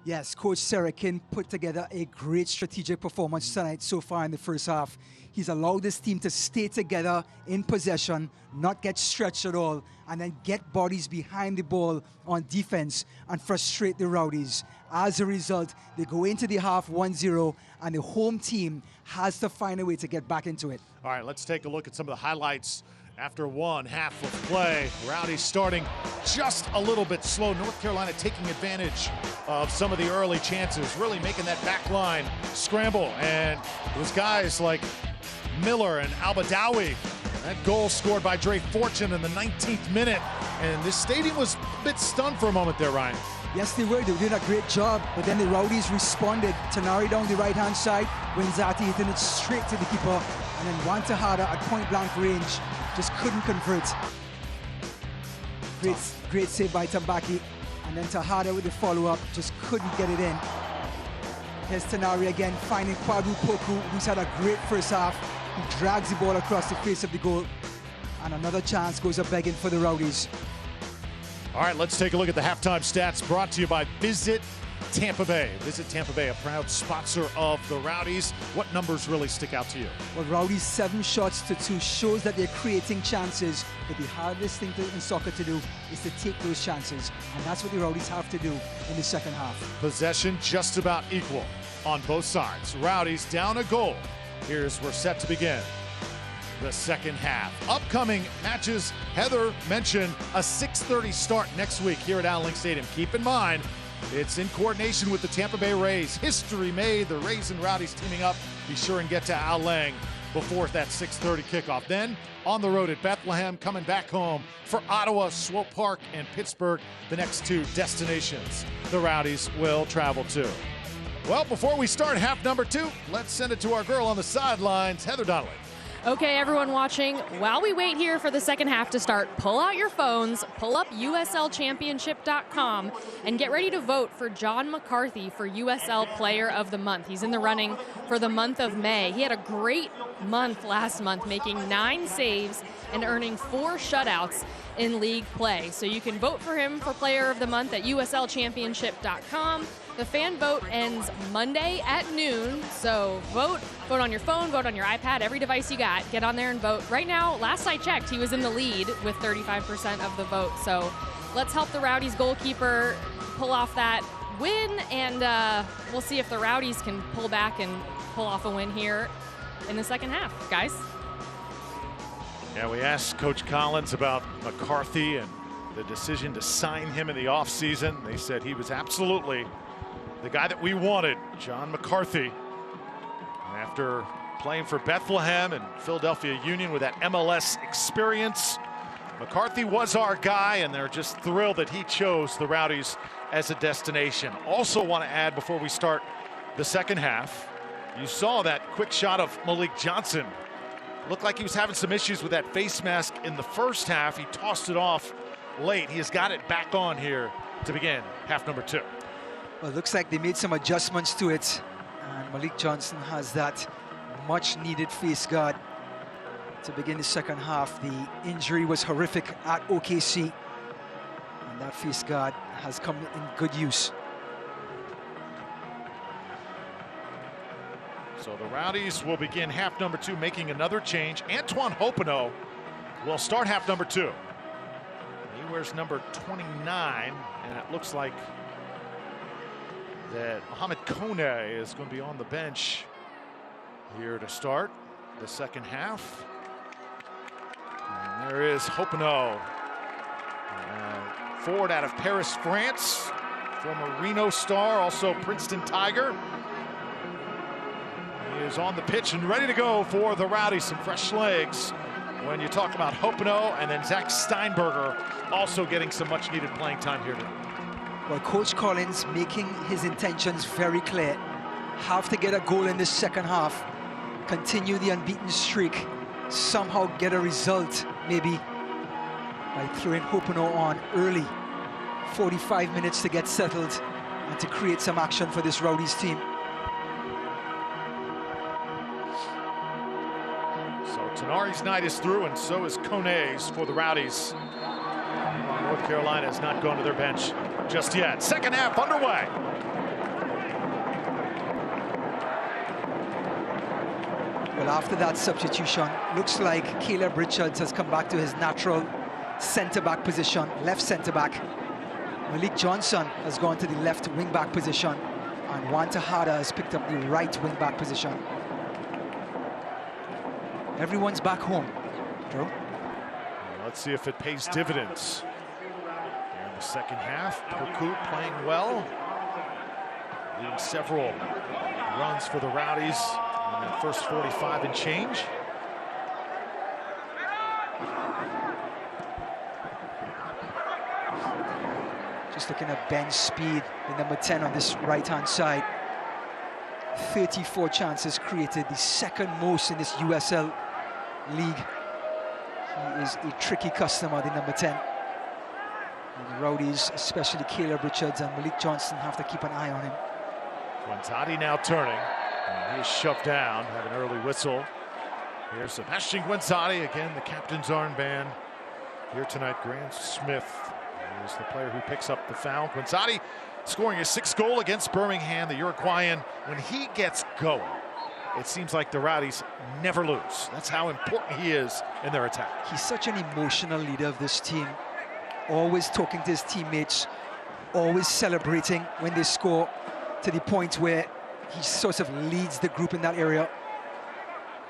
Yes, Coach Sarakin put together a great strategic performance tonight so far in the first half. He's allowed this team to stay together in possession, not get stretched at all, and then get bodies behind the ball on defense and frustrate the Rowdies. As a result, they go into the half 1-0, and the home team has to find a way to get back into it. All right, let's take a look at some of the highlights After one half of play, Rowdies starting just a little bit slow. North Carolina taking advantage of some of the early chances, really making that back line scramble. And those guys like Miller and Albadawi, that goal scored by Dre Fortune in the 19th minute. And this stadium was a bit stunned for a moment there, Ryan. Yes, they were. They did a great job. But then the Rowdies responded. Tanari down the right-hand side. Wenzati hitting it straight to the keeper. And then Juan Tejada at point-blank range just couldn't convert. Great save by Tambaki. And then Tejada with the follow-up just couldn't get it in. Here's Tanari again, finding Kwadu Poku, who's had a great first half. He drags the ball across the face of the goal. And another chance goes up begging for the Rowdies. All right, let's take a look at the halftime stats brought to you by Visit Tampa Bay. Visit Tampa Bay, a proud sponsor of the Rowdies. What numbers really stick out to you? Well, Rowdies 7 shots to 2 shows that they're creating chances, but the hardest thing in soccer to do is to take those chances, and that's what the Rowdies have to do in the second half. Possession just about equal on both sides. Rowdies down a goal. Here's we're set to begin the second half. Upcoming matches, Heather mentioned a 6:30 start next week here at Al Link Stadium. Keep in mind, it's in coordination with the Tampa Bay Rays. History made, the Rays and Rowdies teaming up. Be sure and get to Al Lang before that 6:30 kickoff. Then on the road at Bethlehem, coming back home for Ottawa, Swope Park, and Pittsburgh, the next 2 destinations the Rowdies will travel to. Well, before we start half number 2, let's send it to our girl on the sidelines, Heather Donnelly. Okay, everyone watching, while we wait here for the second half to start, pull out your phones, pull up USLchampionship.com, and get ready to vote for John McCarthy for USL Player of the Month. He's in the running for the month of May. He had a great month last month, making 9 saves and earning 4 shutouts in league play. So you can vote for him for Player of the Month at USLchampionship.com. The fan vote ends Monday at noon, so vote on your phone, vote on your iPad, every device you got. Get on there and vote. Right now, last I checked, he was in the lead with 35% of the vote. So let's help the Rowdies goalkeeper pull off that win, and we'll see if the Rowdies can pull back and pull off a win here in the second half, guys. Yeah, we asked Coach Collins about McCarthy and the decision to sign him in the offseason. They said he was absolutely the guy that we wanted, John McCarthy. And after playing for Bethlehem and Philadelphia Union with that MLS experience, McCarthy was our guy, and they're just thrilled that he chose the Rowdies as a destination. Also want to add before we start the second half, you saw that quick shot of Malik Johnson. Looked like he was having some issues with that face mask in the first half. He tossed it off late. He has got it back on here to begin half number 2. Well, it looks like they made some adjustments to it, and Malik Johnson has that much-needed face guard to begin the second half. The injury was horrific at OKC, and that face guard has come in good use. So the Rowdies will begin half number 2, making another change. Antoine Hopino will start half number 2. He wears number 29, and it looks like that Mohamed Kone is going to be on the bench here to start the second half. And there is Hopino, forward out of Paris, France, former Reno Star, also Princeton Tiger. He is on the pitch and ready to go for the Rowdies. Some fresh legs when you talk about Hopino, and then Zach Steinberger also getting some much-needed playing time here tonight. Well, Coach Collins making his intentions very clear. Have to get a goal in this second half, continue the unbeaten streak, somehow get a result, maybe by throwing Hopino on early. 45 minutes to get settled and to create some action for this Rowdies team. So Tanari's night is through, and so is Kone's for the Rowdies. North Carolina has not gone to their bench just yet. Second half underway. Well, after that substitution, looks like Caleb Richards has come back to his natural centre-back position, left centre-back. Malik Johnson has gone to the left wing-back position, and Juan Tejada has picked up the right wing-back position. Everyone's back home, Joe. Let's see if it pays dividends. Here in the second half, Poku playing well, leading several runs for the Rowdies in that first 45 and change. Just looking at bench speed, the number 10 on this right-hand side. 34 chances created, the second most in this USL league. He is a tricky customer, the number 10. And the Rowdies, especially Caleb Richards and Malik Johnson, have to keep an eye on him. Guenzati now turning. And he is shoved down, had an early whistle. Here's Sebastian Guenzati, again, the captain's armband. Here tonight, Grant Smith is the player who picks up the foul. Guenzati scoring his 6th goal against Birmingham, the Uruguayan. When he gets going, it seems like the Rowdies never lose. That's how important he is in their attack. He's such an emotional leader of this team. Always talking to his teammates, always celebrating when they score, to the point where he sort of leads the group in that area.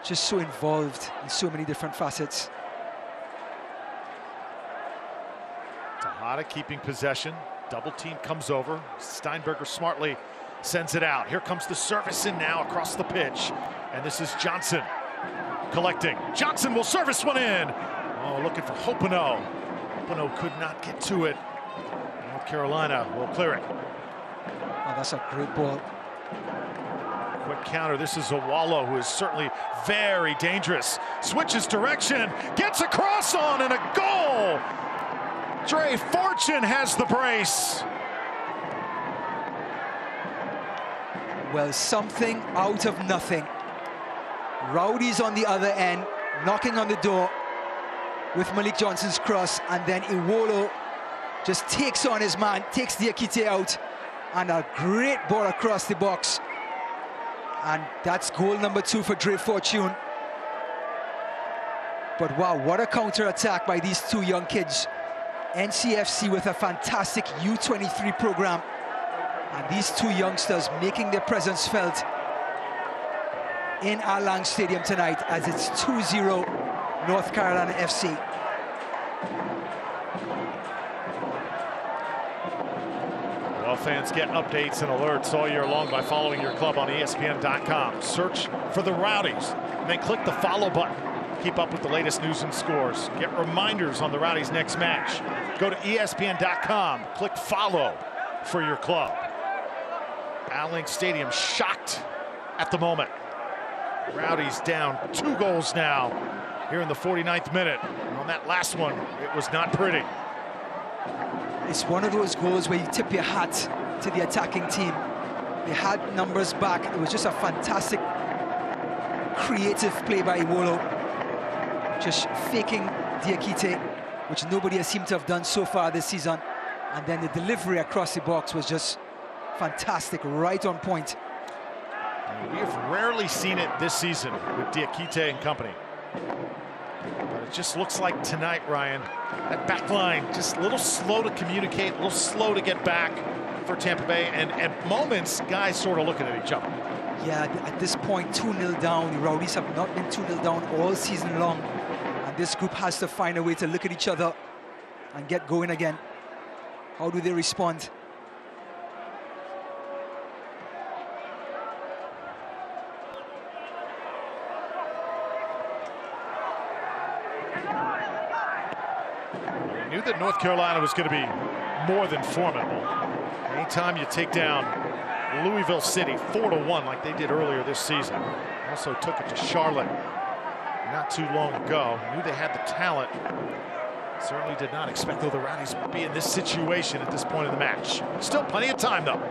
Just so involved in so many different facets. Tejada keeping possession. Double team comes over. Steinberger smartly sends it out. Here comes the service in now across the pitch. And this is Johnson collecting. Johnson will service one in. Oh, looking for Hopino. Hopino could not get to it. North Carolina will clear it. Oh, that's a great ball. Quick counter. This is Awalo, who is certainly very dangerous. Switches direction, gets a cross on, and a goal. Dre Fortune has the brace. Well, something out of nothing. Rowdies on the other end, knocking on the door with Malik Johnson's cross, and then Iwolo just takes on his man, takes Diakite out, and a great ball across the box. And that's goal number 2 for Dre Fortune. But wow, what a counter-attack by these two young kids. NCFC with a fantastic U23 program. And these two youngsters making their presence felt in Al Lang Stadium tonight as it's 2-0 North Carolina FC. Well, fans get updates and alerts all year long by following your club on ESPN.com. Search for the Rowdies, and then click the follow button. Keep up with the latest news and scores. Get reminders on the Rowdies' next match. Go to ESPN.com, click follow for your club. Al Lang Stadium shocked at the moment. Rowdies down 2 goals now here in the 49th minute. And on that last one, it was not pretty. It's one of those goals where you tip your hat to the attacking team. They had numbers back. It was just a fantastic, creative play by Iwolo. Just faking Diakite, which nobody has seemed to have done so far this season. And then the delivery across the box was just fantastic, right on point. We have rarely seen it this season with Diakite and company. But it just looks like tonight, Ryan, that back line just a little slow to communicate, a little slow to get back for Tampa Bay. And at moments, guys sort of looking at each other. Yeah, at this point, 2-0 down. The Rowdies have not been 2-0 down all season long. And this group has to find a way to look at each other and get going again. How do they respond? We knew that North Carolina was going to be more than formidable. Anytime you take down Louisville City 4-1 like they did earlier this season. Also took it to Charlotte not too long ago. Knew they had the talent. Certainly did not expect, though, the Rowdies would be in this situation at this point in the match. Still plenty of time, though.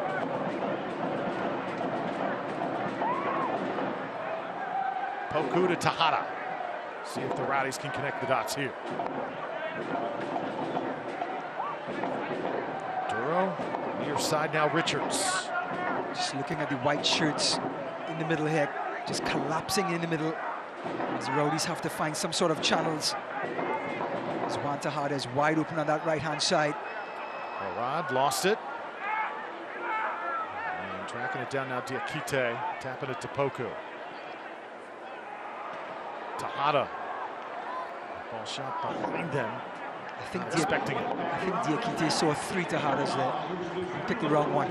Poku to Tejada. See if the Rowdies can connect the dots here. Duro, near side now, Richards. Just looking at the white shirts in the middle here, just collapsing in the middle. As the Rowdies have to find some sort of channels. As Juan Tejada is wide open on that right-hand side. Arad lost it. And tracking it down now, Diakite, tapping it to Poku. Tejada Ball shot behind them. I think expecting it. I think Diakite saw 3 Tejadas there. Picked the wrong one.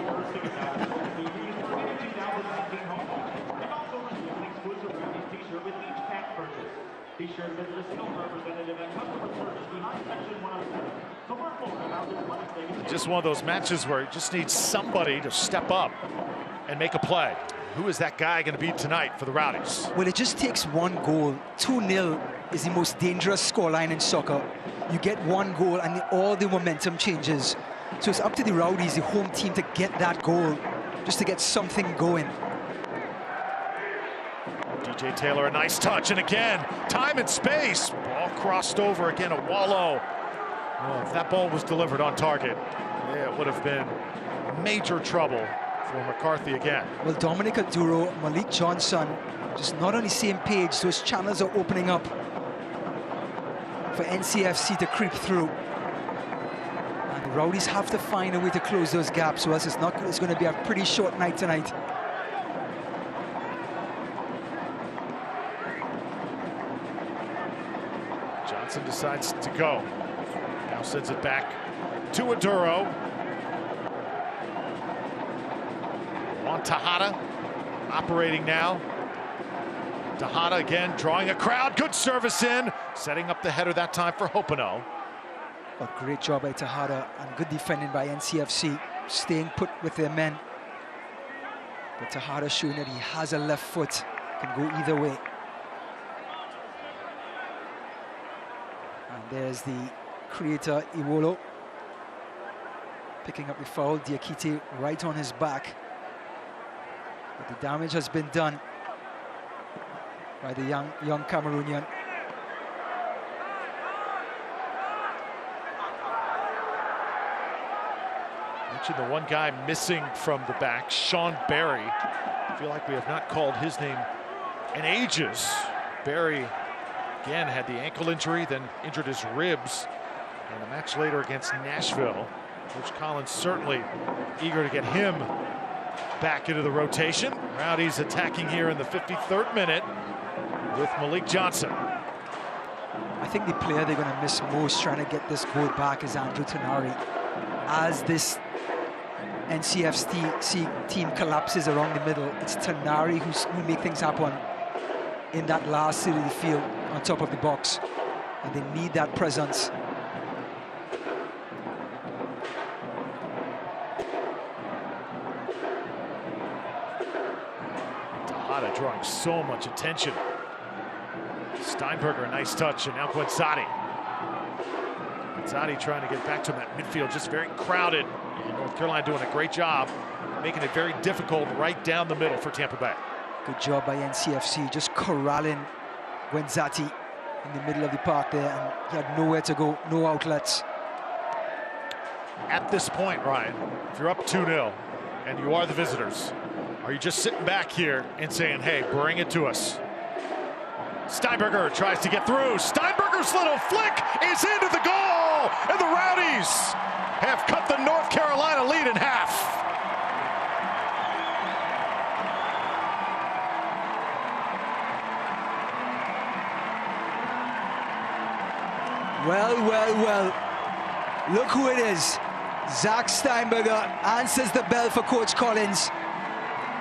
Just one of those matches where you just need somebody to step up and make a play. Who is that guy going to be tonight for the Rowdies? Well, it just takes one goal. 2-0 is the most dangerous scoreline in soccer. You get one goal and all the momentum changes. So it's up to the Rowdies, the home team, to get that goal, just to get something going. DJ Taylor, a nice touch, and again, time and space. Ball crossed over again, a Wallow. Well, if that ball was delivered on target, yeah, it would have been major trouble for McCarthy again. Well, Dominic Aduro, Malik Johnson, just not on the same page. Those channels are opening up for NCFC to creep through. And the Rowdies have to find a way to close those gaps, or else it's going to be a pretty short night tonight. Johnson decides to go. Now sends it back to Aduro. On Tejada, operating now. Tejada again, drawing a crowd. Good service in. Setting up the header that time for Hopino. A great job by Tejada and good defending by NCFC. Staying put with their men. But Tejada showing that he has a left foot. Can go either way. And there's the creator, Iwolo. Picking up the foul. Diakite right on his back. But the damage has been done by the young Cameroonian. Mentioned the one guy missing from the back, Sean Barry. I feel like we have not called his name in ages. Barry, again, had the ankle injury, then injured his ribs. And a match later against Nashville. Coach Collins certainly eager to get him back into the rotation. Rowdies attacking here in the 53rd minute with Malik Johnson. I think the player they're going to miss most trying to get this goal back is Andrew Tenari. As this NCFC team collapses around the middle, it's Tenari who make things happen in that last third of the field on top of the box. And they need that presence. Drawing so much attention. Steinberger, a nice touch, and now Guenzati. Guenzati trying to get back to that midfield, just very crowded. And North Carolina doing a great job, making it very difficult right down the middle for Tampa Bay. Good job by NCFC, just corralling Guenzati in the middle of the park there, and he had nowhere to go, no outlets. At this point, Ryan, if you're up 2-0 and you are the visitors, are you just sitting back here and saying, hey, bring it to us? Steinberger tries to get through. Steinberger's little flick is into the goal, and the Rowdies have cut the North Carolina lead in half. Well, well, well. Look who it is. Zach Steinberger answers the bell for Coach Collins.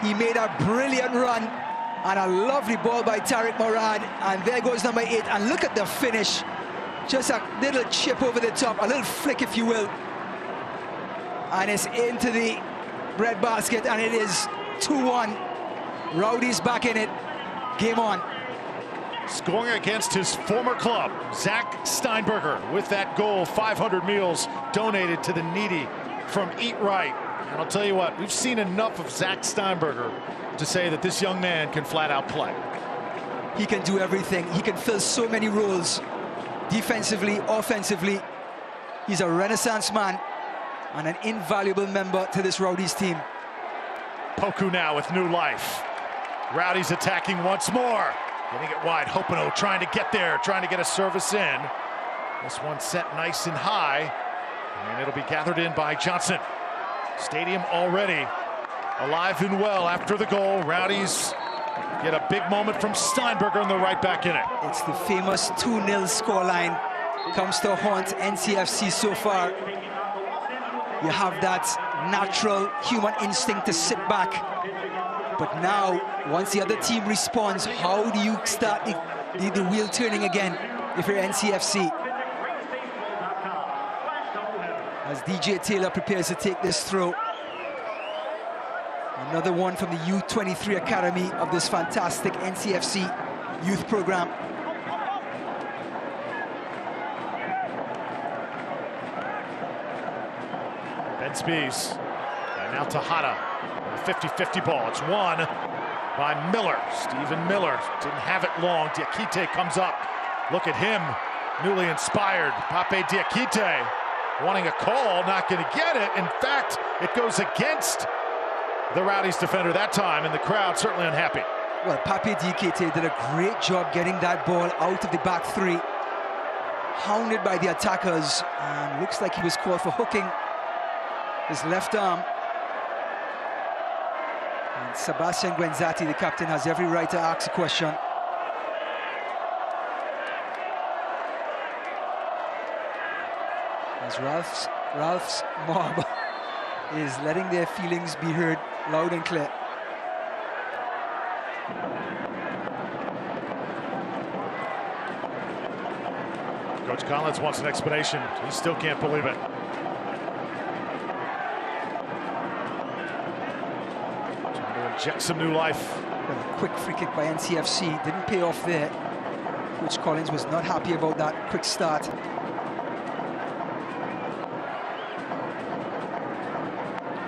He made a brilliant run and a lovely ball by Tariq Morad. And there goes number 8. And look at the finish. Just a little chip over the top, a little flick, if you will. And it's into the bread basket, and it is 2-1. Rowdies back in it. Game on. Scoring against his former club, Zach Steinberger, with that goal, 500 meals donated to the needy from Eat Right. And I'll tell you what, we've seen enough of Zach Steinberger to say that this young man can flat out play. He can do everything. He can fill so many roles, defensively, offensively. He's a renaissance man and an invaluable member to this Rowdies team. Poku now with new life. Rowdies attacking once more. Getting it wide. Hopino trying to get there, trying to get a service in. This one set nice and high, and it'll be gathered in by Johnson. Stadium already alive and well after the goal. Rowdies Get a big moment from Steinberger and they're right back in it. It's the famous 2-0 scoreline. Comes to haunt NCFC so far. You have that natural human instinct to sit back. But now, once the other team responds, how do you start the wheel turning again if you're NCFC? As DJ Taylor prepares to take this throw. Another one from the U23 Academy of this fantastic NCFC youth program. Ben Spies. And now Tejada. A 50-50 ball. It's won by Miller. Stephen Miller didn't have it long. Diakite comes up. Look at him. Newly inspired. Pape Diakite wanting a call. Not going to get it. In fact, it goes against the Rowdies defender that time, and the crowd certainly unhappy. Well, Pape Diakite did a great job getting that ball out of the back three. Hounded by the attackers, and looks like he was called for hooking his left arm. And Sebastian Guenzati, the captain, has every right to ask a question. As Ralph's mob is letting their feelings be heard loud and clear. Coach Collins wants an explanation. He still can't believe it. Trying to inject some new life. Well, a quick free kick by NCFC. Didn't pay off there. Coach Collins was not happy about that quick start.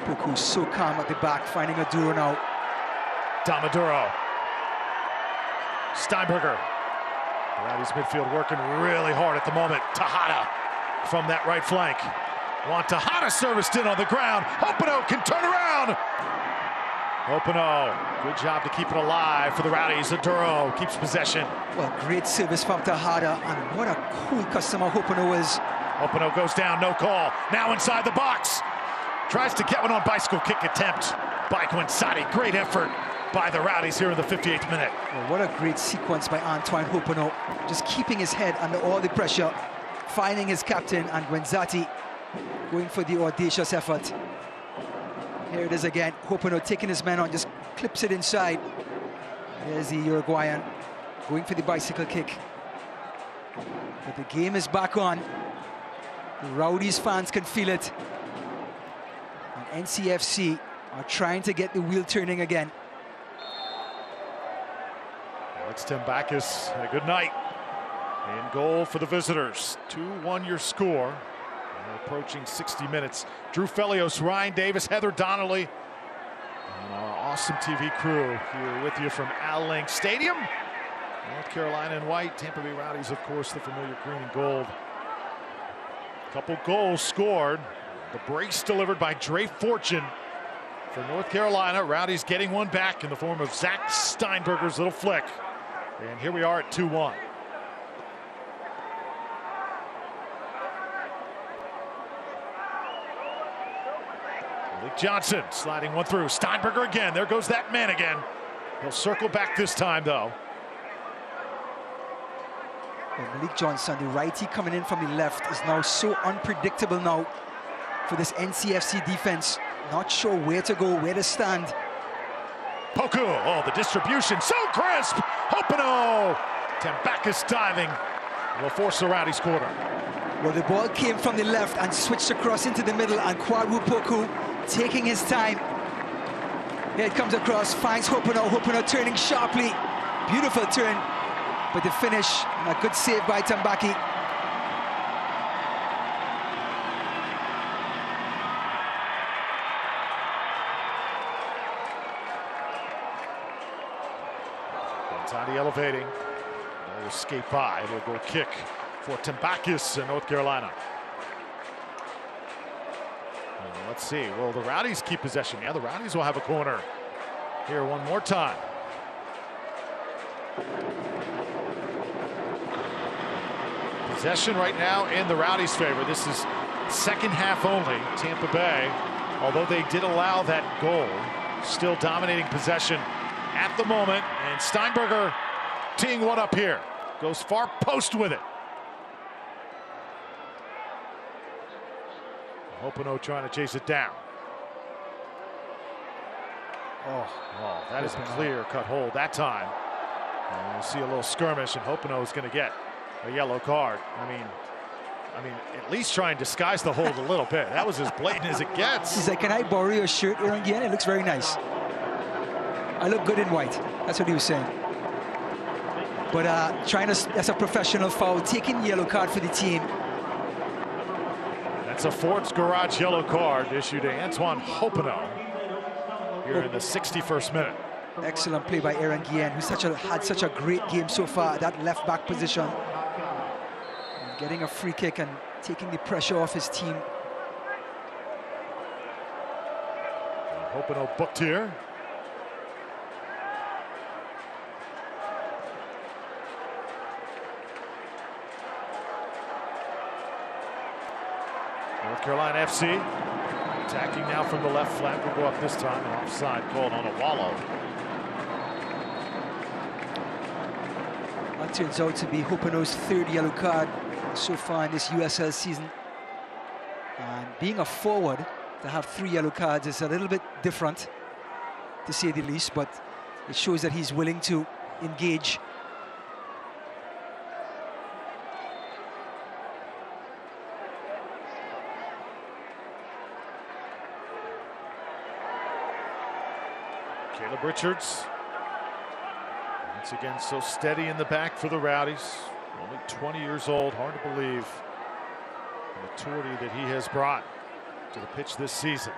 Poku's so calm at the back, finding a Duro now. Damaduro. Steinberger. Rowdies midfield working really hard at the moment. Tejada from that right flank. Want Tejada serviced in on the ground. Openo can turn around. Openo, good job to keep it alive for the Rowdies. Duro keeps possession. Well, great service from Tejada, and what a cool customer Openo is. Openo goes down, no call. Now inside the box. Tries to get one on bicycle kick attempt by Guenzati. Great effort by the Rowdies here in the 58th minute. Well, what a great sequence by Antoine Openo. Just keeping his head under all the pressure, finding his captain, and Guenzati going for the audacious effort. Here it is again. Openo taking his man on, just clips it inside. There's the Uruguayan going for the bicycle kick. But the game is back on. The Rowdies fans can feel it. And NCFC are trying to get the wheel turning again. Alex Tambakis, a good night. In goal for the visitors. 2-1 your score. We're approaching 60 minutes. Drew Felios, Ryan Davis, Heather Donnelly, and our awesome TV crew here with you from Al Link Stadium. North Carolina in white, Tampa Bay Rowdies, of course, the familiar green and gold. Couple goals scored. The brace delivered by Dre Fortune for North Carolina. Rowdies getting one back in the form of Zach Steinberger's little flick. And here we are at 2-1. Malik Johnson sliding one through. Steinberger again. There goes that man again. He'll circle back this time, though. Well, Malik Johnson, the righty coming in from the left, is now so unpredictable now for this NCFC defense. Not sure where to go, where to stand. Poku, oh, the distribution, so crisp! Openo! Tambakis diving will force the Rowdies quarter. Well, the ball came from the left and switched across into the middle, and Kwadwo Poku taking his time. Here it comes across, finds Openo. Openo turning sharply. Beautiful turn, but the finish, and a good save by Tambaki. Guenzati elevating. They'll escape by. They'll go kick for Tambakis in North Carolina. And let's see. Will the Rowdies keep possession? Yeah, the Rowdies will have a corner here one more time. Possession right now in the Rowdies' favor. This is second half only. Tampa Bay, although they did allow that goal, still dominating possession at the moment, and Steinberger teeing one up here. Goes far post with it. Hopino trying to chase it down. Oh, that is a clear-cut hold that time. And you see a little skirmish, and Hopino is going to get a yellow card. I mean, at least try and disguise the hold a little bit. That was as blatant as it gets. He's like, can I borrow your shirt, Aaron Guillen? It looks very nice. I look good in white. That's what he was saying. But that's a professional foul, taking yellow card for the team. That's a Ford's Garage yellow card issued to Antoine Hopino here in the 61st minute. Excellent play by Aaron Guillen, who had such a great game so far at that left back position. And getting a free kick and taking the pressure off his team. Hopino booked here. North Carolina FC attacking now from the left flank. Will go up this time, and offside called on Awalo. That turns out to be Hopino's third yellow card so far in this USL season. And being a forward, to have 3 yellow cards is a little bit different, to say the least, but it shows that he's willing to engage. Caleb Richards, once again, so steady in the back for the Rowdies. Only 20 years old, hard to believe the maturity that he has brought to the pitch this season.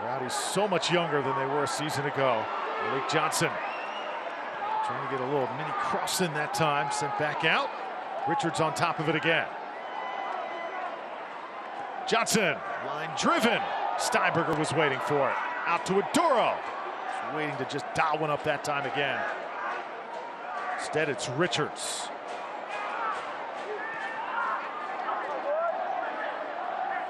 The Rowdies so much younger than they were a season ago. Malik Johnson trying to get a little mini cross in that time, sent back out. Richards on top of it again. Johnson, line driven. Steinberger was waiting for it. Out to Aduro. Waiting to just dial one up that time again. Instead, it's Richards.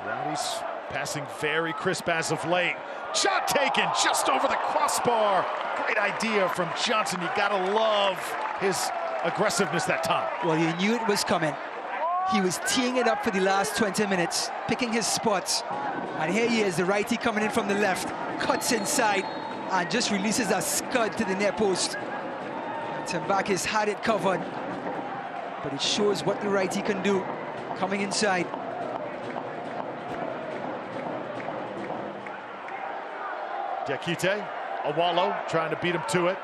Rowdies passing very crisp as of late. Shot taken just over the crossbar. Great idea from Johnson. You gotta love his aggressiveness that time. Well, you knew it was coming. He was teeing it up for the last 20 minutes, picking his spots. And here he is, the righty coming in from the left, cuts inside, and just releases a scud to the near post. Tambakis had it covered, but it shows what the righty can do, coming inside. Diakite, Awalo trying to beat him to it.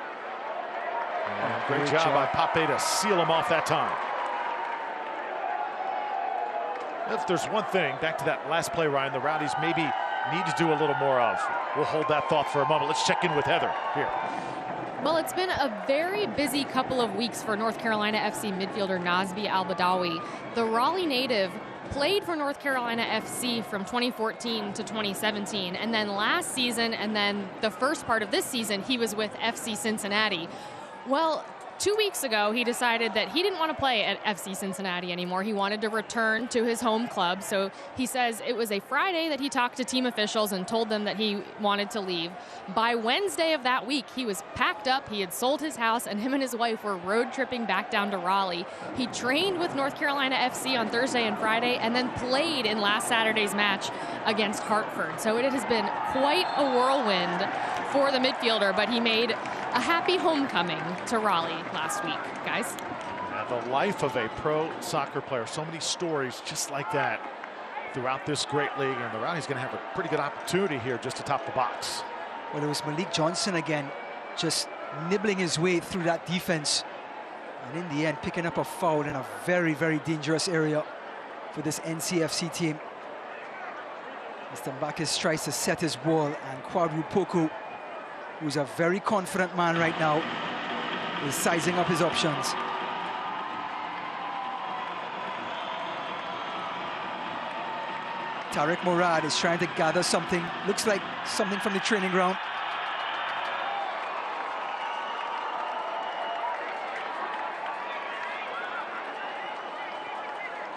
And great job by Pape to seal him off that time. If there's one thing, back to that last play, Ryan, the Rowdies maybe need to do a little more of. We'll hold that thought for a moment. Let's check in with Heather here. Well, it's been a very busy couple of weeks for North Carolina FC midfielder Nazbi Al-Badawi. The Raleigh native played for North Carolina FC from 2014 to 2017, and then last season and then the first part of this season he was with FC Cincinnati. Well, 2 weeks ago, he decided that he didn't want to play at FC Cincinnati anymore. He wanted to return to his home club. So he says it was a Friday that he talked to team officials and told them that he wanted to leave. By Wednesday of that week, he was packed up. He had sold his house, and him and his wife were road tripping back down to Raleigh. He trained with North Carolina FC on Thursday and Friday, and then played in last Saturday's match against Hartford. So it has been quite a whirlwind for the midfielder, but he made a happy homecoming to Raleigh last week, guys. Yeah, the life of a pro soccer player. So many stories just like that throughout this great league, and the Rowdies going to have a pretty good opportunity here just to top the box. Well, it was Malik Johnson again, just nibbling his way through that defense, and in the end picking up a foul in a very, very dangerous area for this NCFC team. As Tambakis tries to set his ball, and Kwadwo Poku, who's a very confident man right now, is sizing up his options. Tariq Murad is trying to gather something, looks like something from the training ground.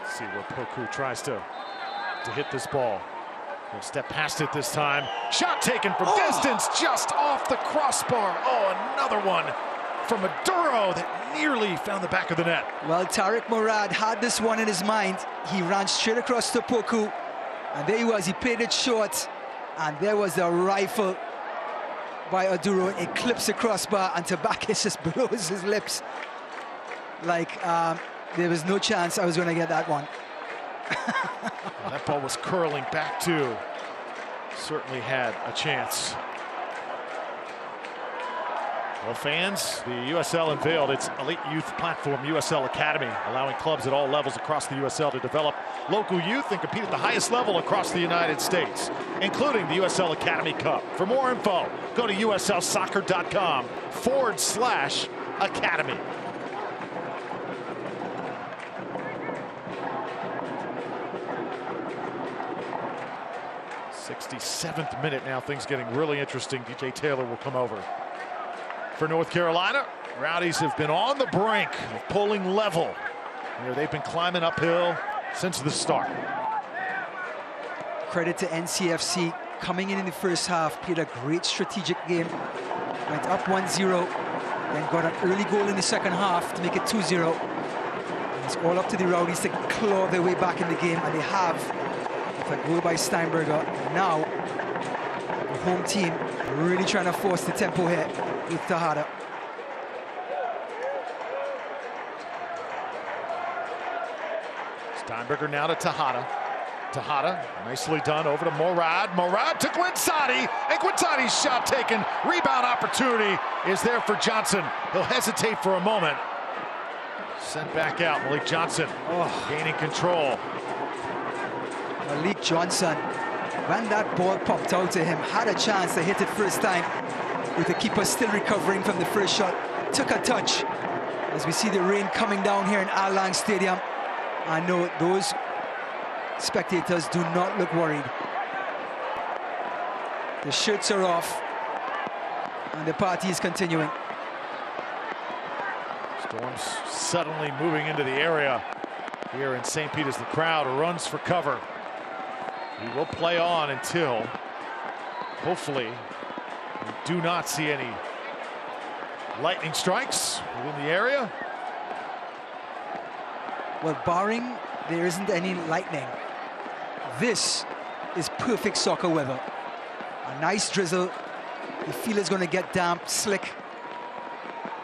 See where Poku tries to hit this ball. He'll step past it this time. Shot taken from distance, just off the crossbar. Oh, another one from Maduro that nearly found the back of the net. Well, Tariq Murad had this one in his mind. He ran straight across to Poku, and there he was. He played it short, and there was the rifle by Aduro. It clips the crossbar, and Tabakis just blows his lips like there was no chance I was going to get that one. Well, that ball was curling back too. Certainly had a chance. Well, fans, the USL unveiled its elite youth platform, USL Academy, allowing clubs at all levels across the USL to develop local youth and compete at the highest level across the United States, including the USL Academy Cup. For more info, go to uslsoccer.com/academy. 67th minute now, things getting really interesting. DJ Taylor will come over. For North Carolina, Rowdies have been on the brink of pulling level. They've been climbing uphill since the start. Credit to NCFC coming in the first half, played a great strategic game, went up 1-0, then got an early goal in the second half to make it 2-0. It's all up to the Rowdies to claw their way back in the game, and they have with a goal by Steinberger. Now, the home team really trying to force the tempo here with Tejada. Steinberger now to Tejada. Tejada, nicely done, over to Morad. Morad to Guinzati, and Guinzati's shot taken. Rebound opportunity is there for Johnson. He'll hesitate for a moment. Sent back out, Malik Johnson gaining control. Malik Johnson, when that ball popped out to him, had a chance to hit it first time, with the keeper still recovering from the first shot. Took a touch. As we see the rain coming down here in Al Lang Stadium, I know those spectators do not look worried. The shirts are off, and the party is continuing. Storms suddenly moving into the area here in St. Pete as the crowd runs for cover. We will play on until, hopefully, we do not see any lightning strikes within the area. Well, barring there isn't any lightning, this is perfect soccer weather. A nice drizzle. The field is going to get damp, slick.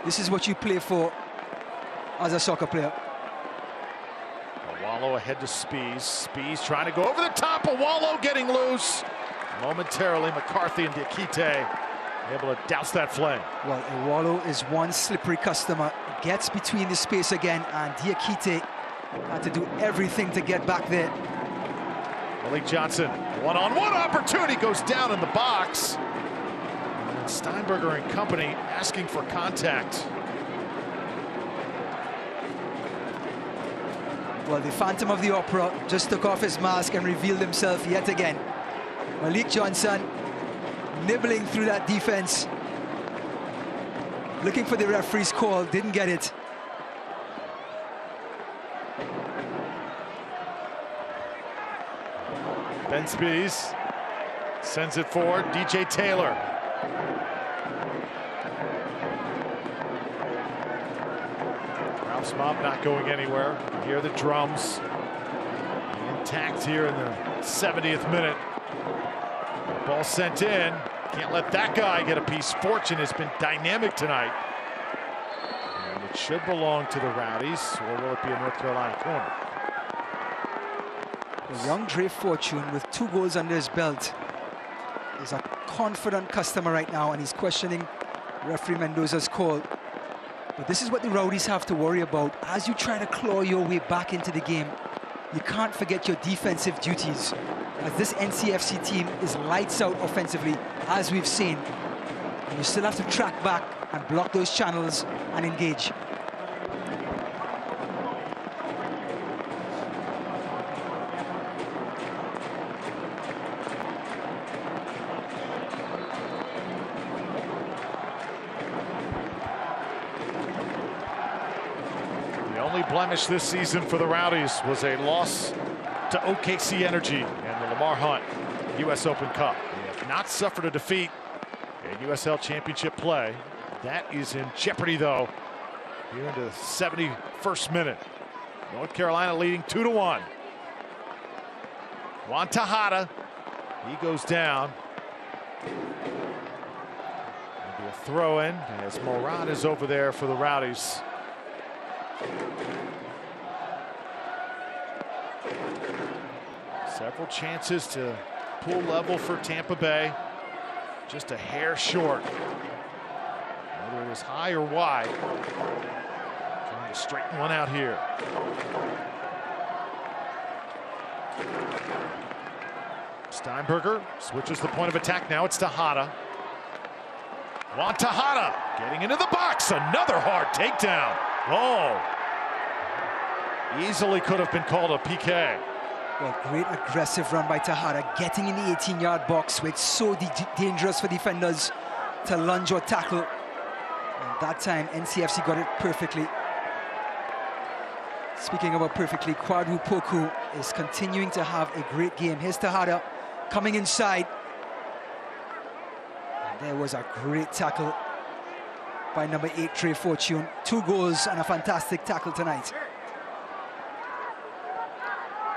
This is what you play for as a soccer player. Wallow ahead to Spees. Spees trying to go over the top. Wallow getting loose. Momentarily, McCarthy and Diakite able to douse that flame. Well, Wallow is one slippery customer. Gets between the space again, and Diakite had to do everything to get back there. Malik Johnson, one-on-one opportunity, goes down in the box. And Steinberger and company asking for contact. Well, the Phantom of the Opera just took off his mask and revealed himself yet again. Malik Johnson nibbling through that defense, looking for the referee's call, didn't get it. Ben Spees sends it forward. DJ Taylor. Ralph's mob not going anywhere. You hear the drums. Intact here in the 70th minute. Ball sent in. Can't let that guy get a piece. Fortune has been dynamic tonight. And it should belong to the Rowdies, or will it be a North Carolina corner? The young Dre Fortune, with 2 goals under his belt, is a confident customer right now, and he's questioning referee Mendoza's call. But this is what the Rowdies have to worry about. As you try to claw your way back into the game, you can't forget your defensive duties, as this NCFC team is lights out offensively, as we've seen. And you still have to track back and block those channels and engage. Blemish this season for the Rowdies was a loss to OKC Energy and the Lamar Hunt. U.S. Open Cup. They have not suffered a defeat in USL Championship play. That is in jeopardy, though, here into the 71st minute. North Carolina leading 2-1. Juan Tejada, he goes down. Maybe a throw-in as Morad is over there for the Rowdies. Several chances to pull level for Tampa Bay. Just a hair short. Whether it was high or wide. Trying to straighten one out here. Steinberger switches the point of attack. Now it's Tejada. Juan Tejada getting into the box. Another hard takedown. Oh. Easily could have been called a PK. Well, great aggressive run by Tejada, getting in the 18-yard box where it's so dangerous for defenders to lunge or tackle. And that time, NCFC got it perfectly. Speaking about perfectly, Kwadwo Poku is continuing to have a great game. Here's Tejada coming inside. And there was a great tackle by number 8, Trey Fortune. 2 goals and a fantastic tackle tonight.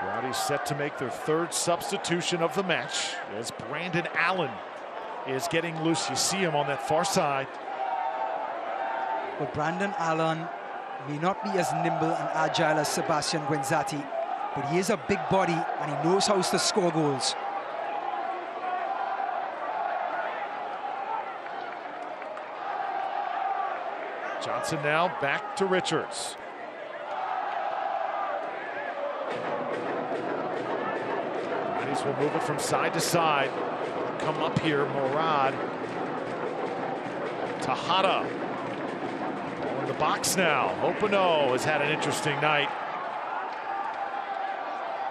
Rowdies set to make their 3rd substitution of the match as Brandon Allen is getting loose. You see him on that far side. But Brandon Allen may not be as nimble and agile as Sebastian Guenzati, but he is a big body and he knows how to score goals. Johnson now back to Richards. Rowdies will move it from side to side. Come up here, Morad. Tejada. Ball in the box now. Opano has had an interesting night.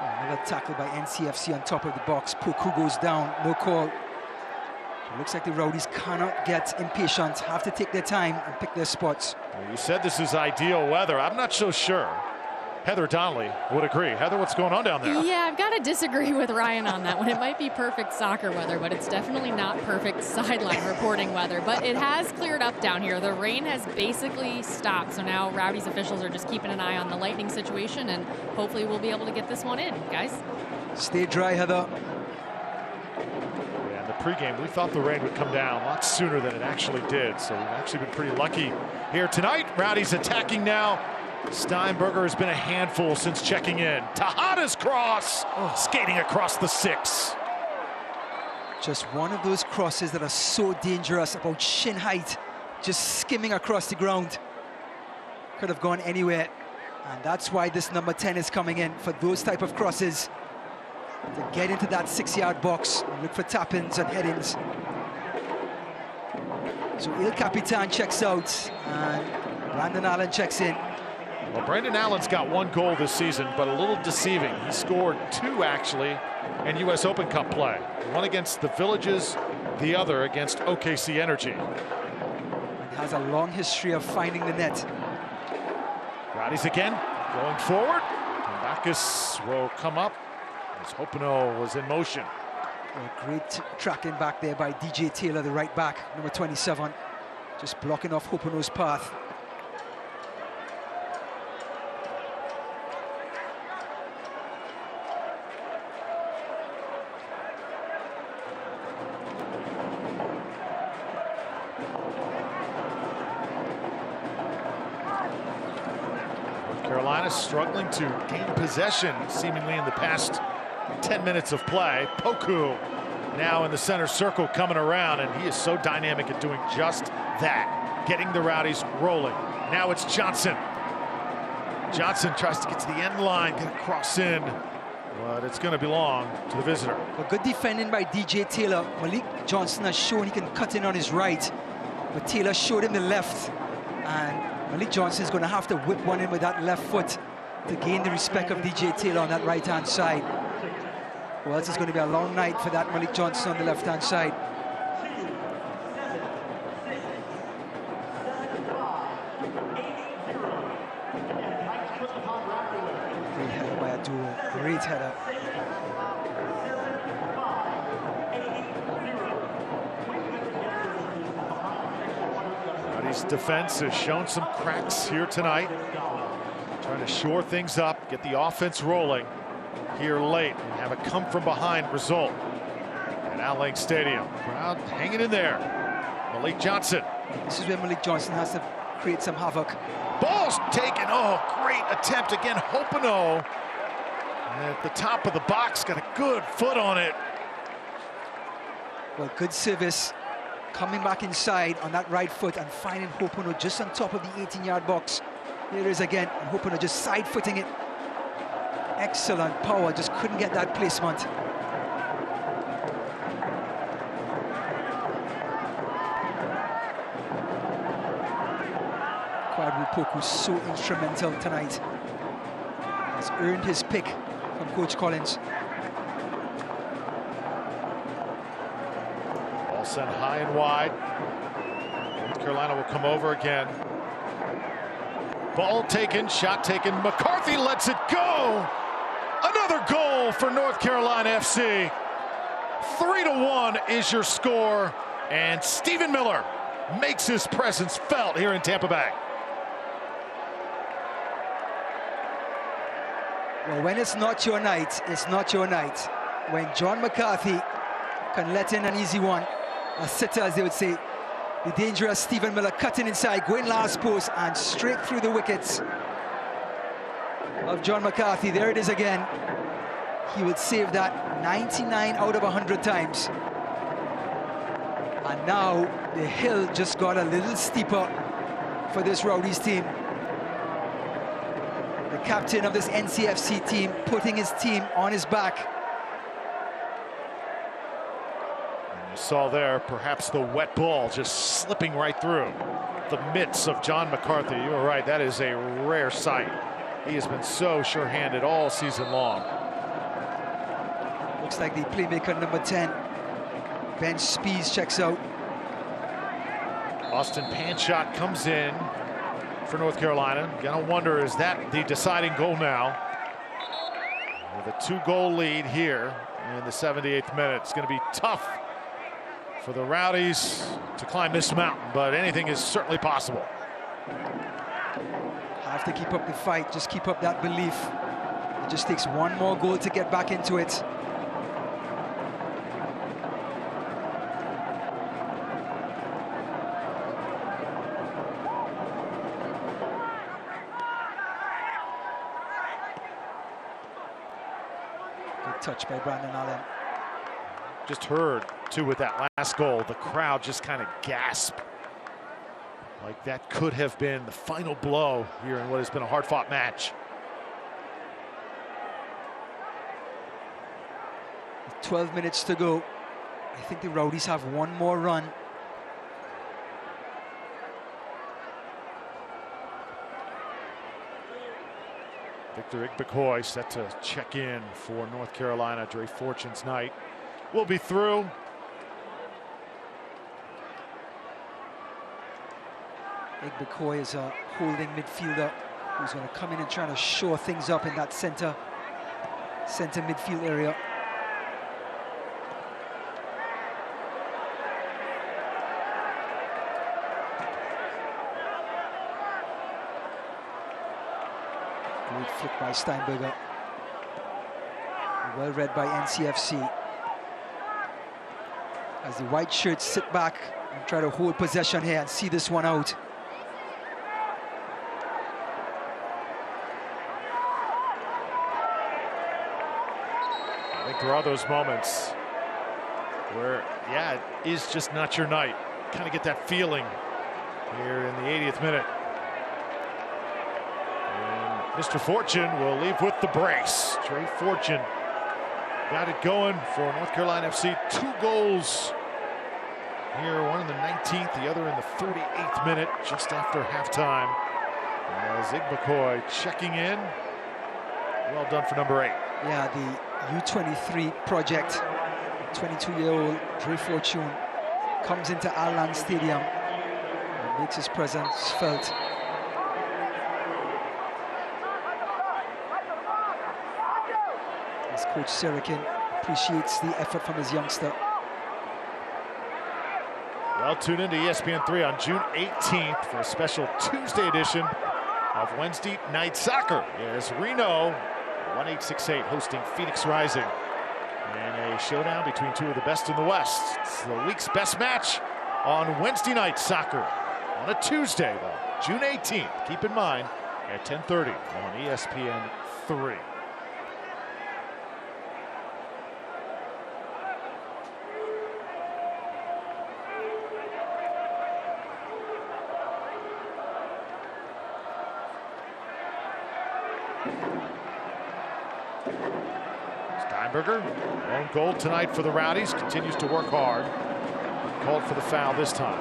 Another tackle by NCFC on top of the box. Poku goes down, no call. It looks like the Rowdies cannot get impatient, have to take their time and pick their spots. Well, you said this is ideal weather. I'm not so sure. Heather Donnelly would agree. Heather, what's going on down there? Yeah, I've got to disagree with Ryan on that one. It might be perfect soccer weather, but it's definitely not perfect sideline reporting weather. But it has cleared up down here. The rain has basically stopped. So now Rowdies officials are just keeping an eye on the lightning situation, and hopefully we'll be able to get this one in, guys. Stay dry, Heather. Yeah, in the pregame, we thought the rain would come down a lot sooner than it actually did. So we've actually been pretty lucky here tonight. Rowdies attacking now. Steinberger has been a handful since checking in. Tejada's cross, skating across the 6. Just one of those crosses that are so dangerous, about shin height, just skimming across the ground. Could have gone anywhere, and that's why this number 10 is coming in for those type of crosses. To get into that 6-yard box and look for tap-ins and head-ins. So Il Capitan checks out, and Brandon Allen checks in. Well, Brandon Allen's got 1 goal this season, but a little deceiving. He scored 2, actually, in U.S. Open Cup play. One against the Villages, the other against OKC Energy. He has a long history of finding the net. Rowdies again, going forward. Bacchus will come up as Opano was in motion. A great tracking back there by DJ Taylor, the right back, number 27. Just blocking off Opano's path. Carolina struggling to gain possession seemingly in the past 10 minutes of play. Poku now in the center circle coming around, and he is so dynamic at doing just that, getting the Rowdies rolling. Now it's Johnson. Johnson tries to get to the end line, get a cross in, but it's going to belong to the visitor. A good defending by DJ Taylor. Malik Johnson has shown he can cut in on his right, but Taylor showed him the left, and Malik Johnson is going to have to whip one in with that left foot to gain the respect of DJ Taylor on that right-hand side. Or else it's going to be a long night for that Malik Johnson on the left-hand side. Great header by Abdul. Great header. Rowdies' defense has shown some cracks here tonight. Trying to shore things up, get the offense rolling here late, and have a come-from-behind result at Al Lang Stadium. Crowd hanging in there. Malik Johnson. This is where Malik Johnson has to create some havoc. Ball's taken. Oh, great attempt again. Hopino at the top of the box, got a good foot on it. Well, good service. Coming back inside on that right foot and finding Hopino just on top of the 18-yard box. Here it is again, and Hopino just side-footing it. Excellent power, just couldn't get that placement. Kwadwo Poku so instrumental tonight. Has earned his pick from Coach Collins. Ball sent high and wide. North Carolina will come over again. Ball taken, shot taken. McCarthy lets it go. Another goal for North Carolina FC. 3-1 is your score. And Stephen Miller makes his presence felt here in Tampa Bay. Well, when it's not your night, it's not your night. When John McCarthy can let in an easy one, a sitter, as they would say, the dangerous Stephen Miller cutting inside, going last post and straight through the wickets of John McCarthy. There it is again. He would save that 99 out of 100 times. And now the hill just got a little steeper for this Rowdies team. The captain of this NCFC team putting his team on his back. Saw there perhaps the wet ball just slipping right through the mitts of John McCarthy. You were right, that is a rare sight. He has been so sure-handed all season long. Looks like the playmaker number 10, Ben Spees, checks out. Austin Panshot comes in for North Carolina. Gonna wonder, is that the deciding goal now? With a 2-goal lead here in the 78th minute. It's gonna be tough for the Rowdies to climb this mountain, but anything is certainly possible. Have to keep up the fight, just keep up that belief. It just takes one more goal to get back into it. Good touch by Brandon Allen. Just heard, too, with that last goal, the crowd just kind of gasped. Like that could have been the final blow here in what has been a hard-fought match. With 12 minutes to go, I think the Rowdies have one more run. Victor Igbekoy set to check in for North Carolina. Dre Fortune's night will be through. Igbekoy is a holding midfielder who's going to come in and try to shore things up in that center midfield area. Great flick by Steinberger. Well read by NCFC. As the white shirts sit back and try to hold possession here and see this one out. I think there are those moments where, yeah, it is just not your night. Kind of get that feeling here in the 80th minute. And Mr. Fortune will leave with the brace. Dre Fortune got it going for North Carolina FC. 2 goals here, one in the 19th, the other in the 48th minute, just after halftime. As Igbekoy checking in. Well done for number 8. Yeah, the U23 project. 22-year-old Dre Fortune comes into Al Lang Stadium and makes his presence felt. As Coach Serikin appreciates the effort from his youngster. Well, tune into ESPN3 on June 18th for a special Tuesday edition of Wednesday Night Soccer. As Reno 1868 hosting Phoenix Rising in a showdown between two of the best in the West. It's the week's best match on Wednesday Night Soccer on a Tuesday, though, June 18th. Keep in mind at 10:30 on ESPN3. Steinberger, own goal tonight for the Rowdies, continues to work hard. Called for the foul this time.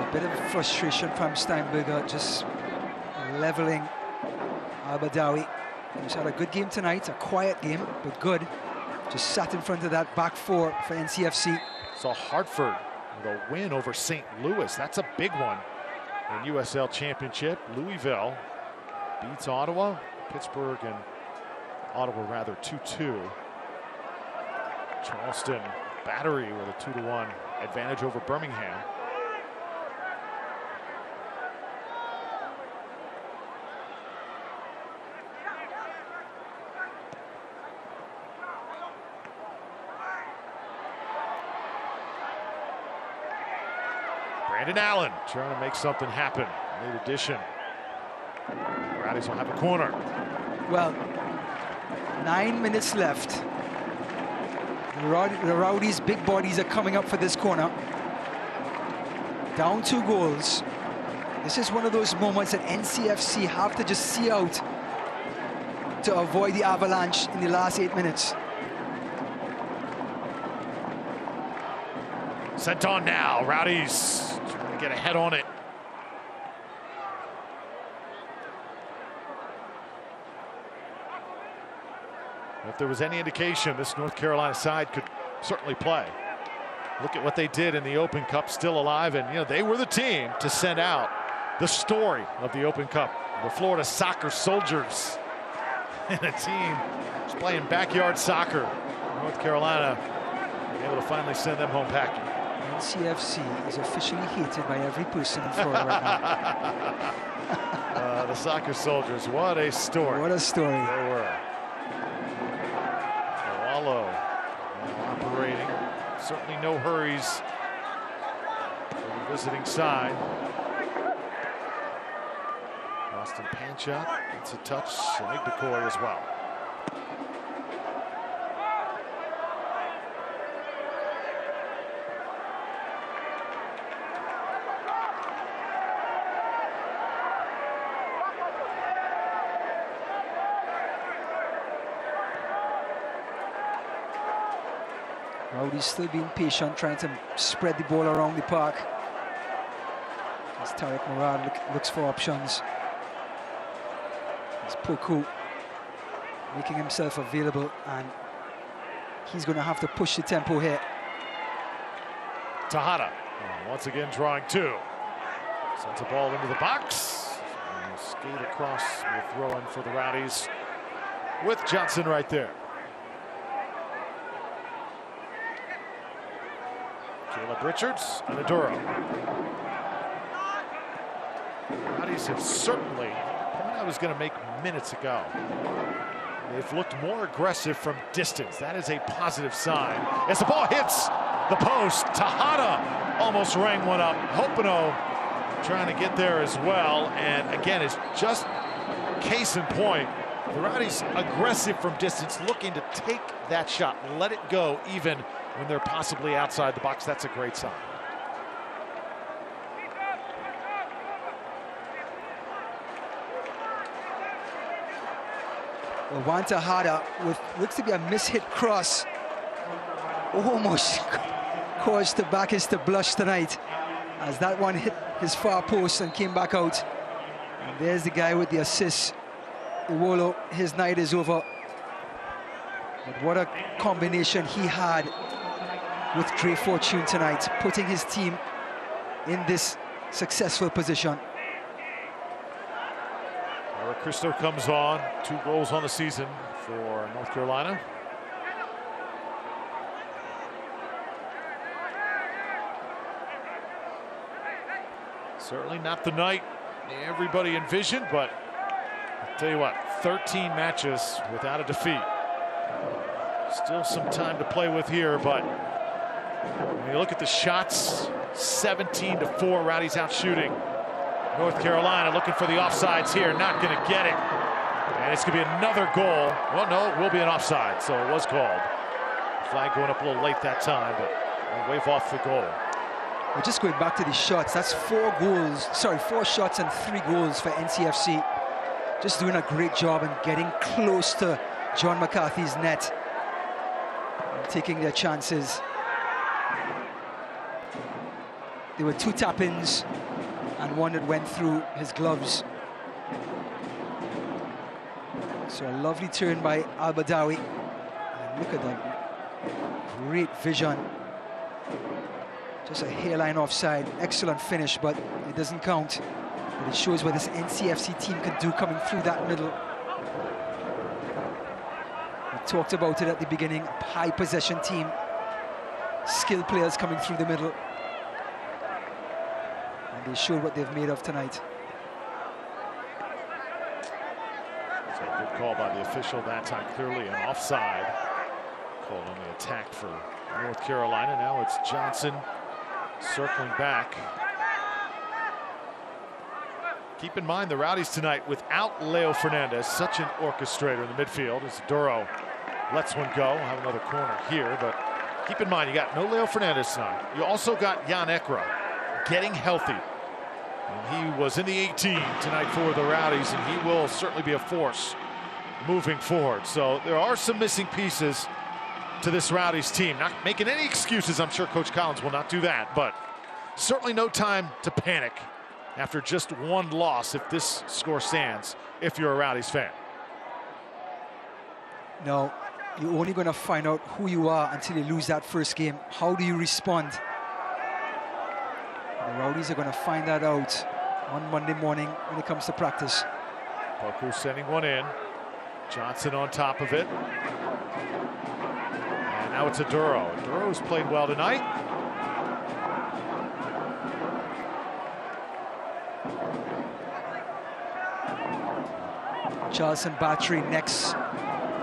A bit of frustration from Steinberger, just leveling Al-Badawi. He's had a good game tonight, a quiet game, but good. Just sat in front of that back four for NCFC. Saw Hartford with a win over St. Louis. That's a big one in USL Championship. Louisville beats Ottawa. Pittsburgh and Ottawa rather 2-2. Charleston Battery with a 2-1 advantage over Birmingham. Brandon Allen trying to make something happen. Late addition. Rowdies will have a corner. Well, 9 minutes left. The Rowdies' big bodies are coming up for this corner. Down 2 goals. This is one of those moments that NCFC have to just see out to avoid the avalanche in the last 8 minutes. Sent on now. Rowdies trying to get ahead on it. If there was any indication, this North Carolina side could certainly play. Look at what they did in the Open Cup, still alive, and they were the team to send out the story of the Open Cup, the Florida Soccer Soldiers, and a team just playing backyard soccer. North Carolina able to finally send them home packing. NCFC is officially hated by every person in Florida right now. The Soccer Soldiers, what a story. What a story. They were. Wallow now operating. Certainly no hurries for the visiting side. Austin Panchak gets a touch. Igbekoy as well. Rowdies still being patient, trying to spread the ball around the park. As Tarek Murad looks for options. As Poku making himself available, and he's going to have to push the tempo here. Tejada once again drawing 2. Sends the ball into the box. And skate across with throw-in for the Rowdies with Johnson right there. Caleb Richards and Aduro. Rowdies have certainly, point I was going to make minutes ago, they've looked more aggressive from distance. That is a positive sign. As the ball hits the post, Tejada almost rang one up. Hopino trying to get there as well. And again, it's just case in point. The Rowdies aggressive from distance, looking to take that shot, let it go even when they're possibly outside the box. That's a great sign. Well, Juan Tejada with looks to be a mishit cross. Almost caused Tabakis to blush tonight as that one hit his far post and came back out. And there's the guy with the assist. Iwolo, his night is over. But what a combination he had with Dre Fortune tonight, putting his team in this successful position. Eric Cristo comes on, 2 goals on the season for North Carolina. Certainly not the night everybody envisioned, but I'll tell you what, 13 matches without a defeat. Still some time to play with here, but when you look at the shots, 17-4, Rowdies out shooting. North Carolina looking for the offsides here, not going to get it. And it's going to be another goal. Well, no, it will be an offside, so it was called. Flag going up a little late that time, but we'll wave off the goal. We're just going back to the shots. That's 4 shots and 3 goals for NCFC. Just doing a great job and getting close to John McCarthy's net and taking their chances. There were 2 tap-ins and one that went through his gloves. So a lovely turn by Al-Badawi. And look at that great vision. Just a hairline offside. Excellent finish, but it doesn't count. But it shows what this NCFC team can do coming through that middle. We talked about it at the beginning. A high possession team. Skilled players coming through the middle. And they showed what they've made of tonight. So a good call by the official that time. Clearly an offside. Called on the attack for North Carolina. Now it's Johnson circling back. Keep in mind the Rowdies tonight without Leo Fernandez, such an orchestrator in the midfield as Duro lets one go. We'll have another corner here, but keep in mind you got no Leo Fernandez tonight. You also got Jan Ekra getting healthy. And he was in the 18 tonight for the Rowdies, and he will certainly be a force moving forward. So there are some missing pieces to this Rowdies team. Not making any excuses. I'm sure Coach Collins will not do that, but certainly no time to panic after just 1 loss if this score stands, if you're a Rowdies fan. No, you're only going to find out who you are until you lose that first game. How do you respond? The Rowdies are going to find that out on Monday morning when it comes to practice. Poku sending one in. Johnson on top of it. And now it's a Duro. Duro's played well tonight. Charleston Battery next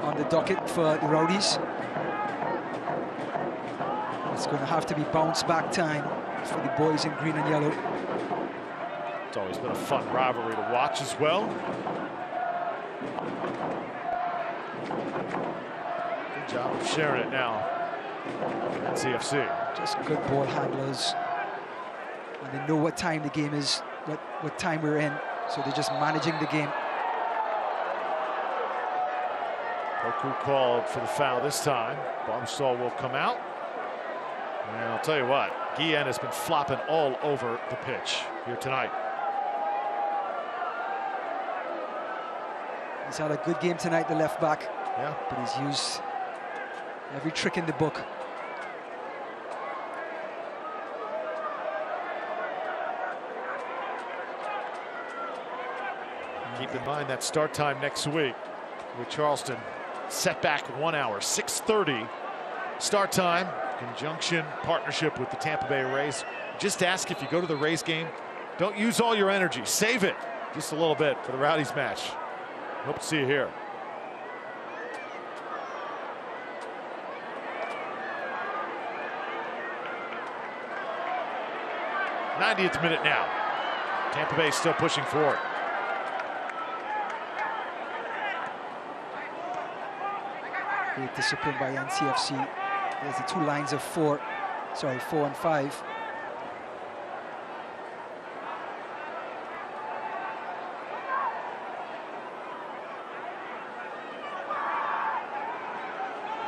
on the docket for the Rowdies. It's going to have to be bounce back time for the boys in green and yellow. It's always been a fun rivalry to watch as well. Good job of sharing it now. NCFC. Just good ball handlers. And they know what time the game is, what time we're in. So they're just managing the game. Poku called for the foul this time. Barstow will come out. And I'll tell you what, Guillen has been flopping all over the pitch here tonight. He's had a good game tonight, the left back. Yeah. But he's used every trick in the book. Keep in mind that start time next week with Charleston set back 1 hour, 6:30 start time. Conjunction partnership with the Tampa Bay Rays. Just ask if you go to the Rays game, don't use all your energy, save it just a little bit for the Rowdies match. Hope to see you here. '90th minute now. Tampa Bay still pushing forward. Great discipline by NCFC. There's the 2 lines of 4 and 5.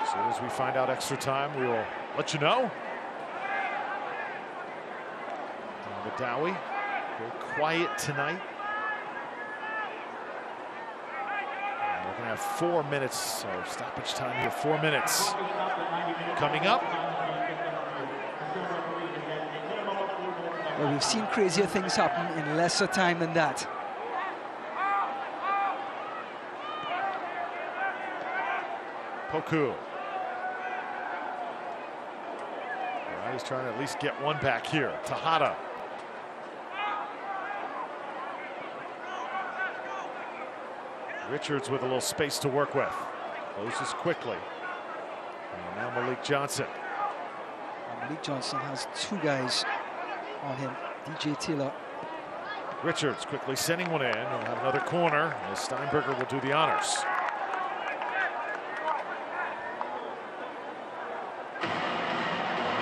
As soon as we find out extra time, we will let you know. Dowie, very quiet tonight. And we're going to have 4 minutes of stoppage time here. 4 minutes coming up. Well, we've seen crazier things happen in lesser time than that. Poku. He's trying to at least get one back here. Tejada. Richards with a little space to work with. Closes quickly. And now Malik Johnson. And Malik Johnson has two guys on him. DJ Taylor. Richards quickly sending one in. We'll have another corner as Steinberger will do the honors.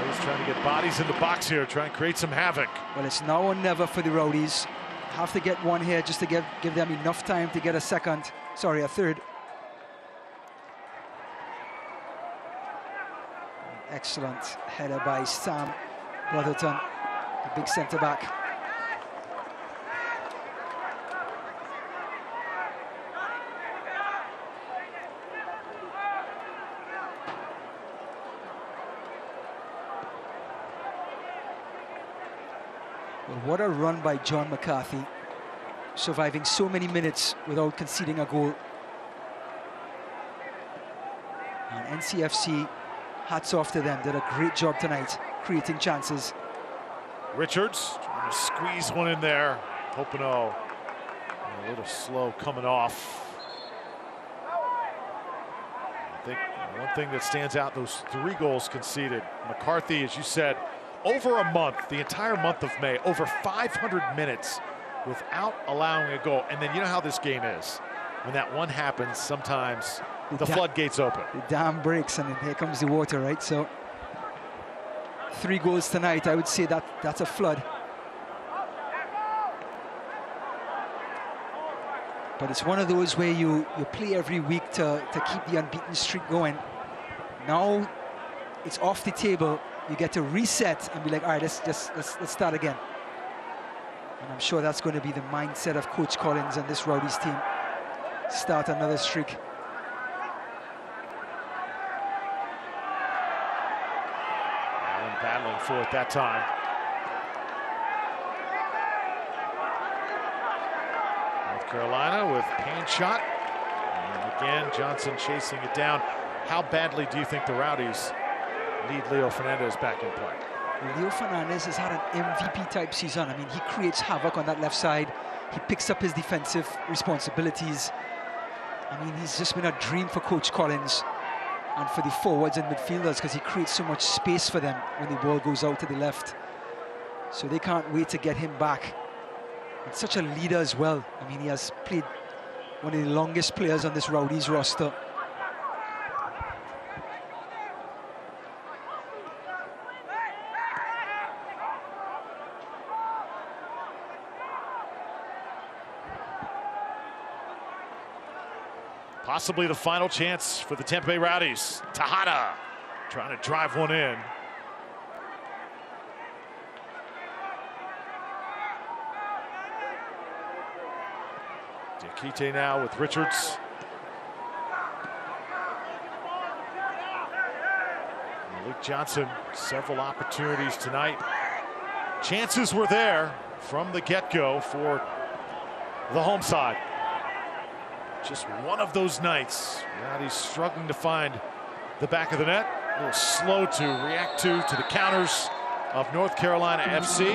He's trying to get bodies in the box here, try and create some havoc. Well, it's now or never for the Rowdies. Have to get one here just to give them enough time to get a third. Excellent header by Sam Brotherton, the big centre back. Well, what a run by John McCarthy, surviving so many minutes without conceding a goal. And NCFC, hats off to them, did a great job tonight, creating chances. Richards trying to squeeze one in there. Hopino a little slow coming off. I think one thing that stands out, those 3 goals conceded. McCarthy, as you said, over a month, the entire month of May, over 500 minutes without allowing a goal. And then you know how this game is. When that one happens, sometimes the floodgates open. The dam breaks and here comes the water, right? So 3 goals tonight, I would say that's a flood. But it's one of those where you play every week to keep the unbeaten streak going. Now it's off the table. You get to reset and be like, all right, let's start again. And I'm sure that's going to be the mindset of Coach Collins and this Rowdies team. Start another streak. And battling for it that time. North Carolina with Payne shot. And again, Johnson chasing it down. How badly do you think the Rowdies need Leo Fernandez back in play? Leo Fernandez has had an MVP type season. I mean, he creates havoc on that left side. He picks up his defensive responsibilities. I mean, he's just been a dream for Coach Collins and for the forwards and midfielders because he creates so much space for them when the ball goes out to the left. So they can't wait to get him back. And such a leader as well. I mean, he has played one of the longest players on this Rowdies roster. Possibly the final chance for the Tampa Bay Rowdies. Tejada trying to drive one in. Diakite now with Richards. Malik Johnson, several opportunities tonight. Chances were there from the get-go for the home side. Just one of those nights. Rowdies struggling to find the back of the net. A little slow to react to the counters of North Carolina FC.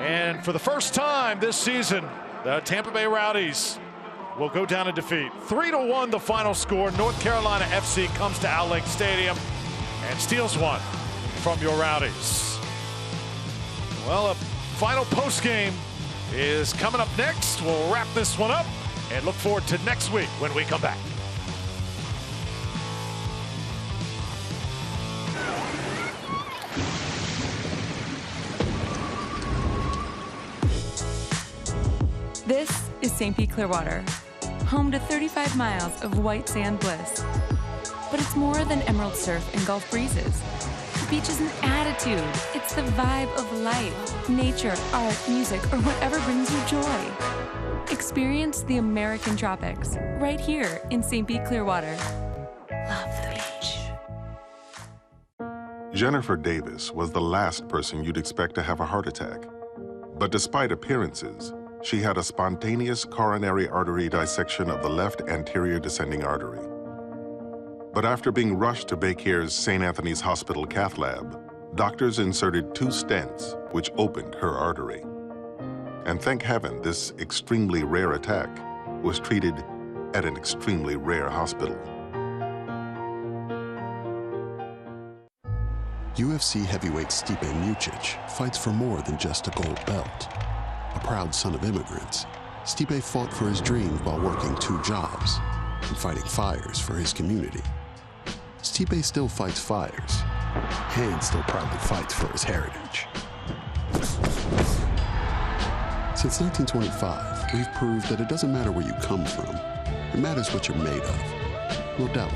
And for the first time this season, the Tampa Bay Rowdies will go down in defeat. 3-1 the final score. North Carolina FC comes to Al Link Stadium and steals one from your Rowdies. Well, a final post game is coming up next. We'll wrap this one up and look forward to next week when we come back. This is St. Pete Clearwater, home to 35 miles of white sand bliss. But it's more than emerald surf and Gulf breezes. The beach is an attitude. It's the vibe of life, nature, art, music, or whatever brings you joy. Experience the American tropics right here in St. Pete Clearwater. Love the beach. Jennifer Davis was the last person you'd expect to have a heart attack. But despite appearances, she had a spontaneous coronary artery dissection of the left anterior descending artery. But after being rushed to Baycare's St. Anthony's Hospital cath lab, doctors inserted 2 stents, which opened her artery. And thank heaven, this extremely rare attack was treated at an extremely rare hospital. UFC heavyweight Stipe Miocic fights for more than just a gold belt. A proud son of immigrants, Stipe fought for his dreams while working 2 jobs and fighting fires for his community. Stipe still fights fires and still proudly fights for his heritage. Since 1925, we've proved that it doesn't matter where you come from. It matters what you're made of. Modelo,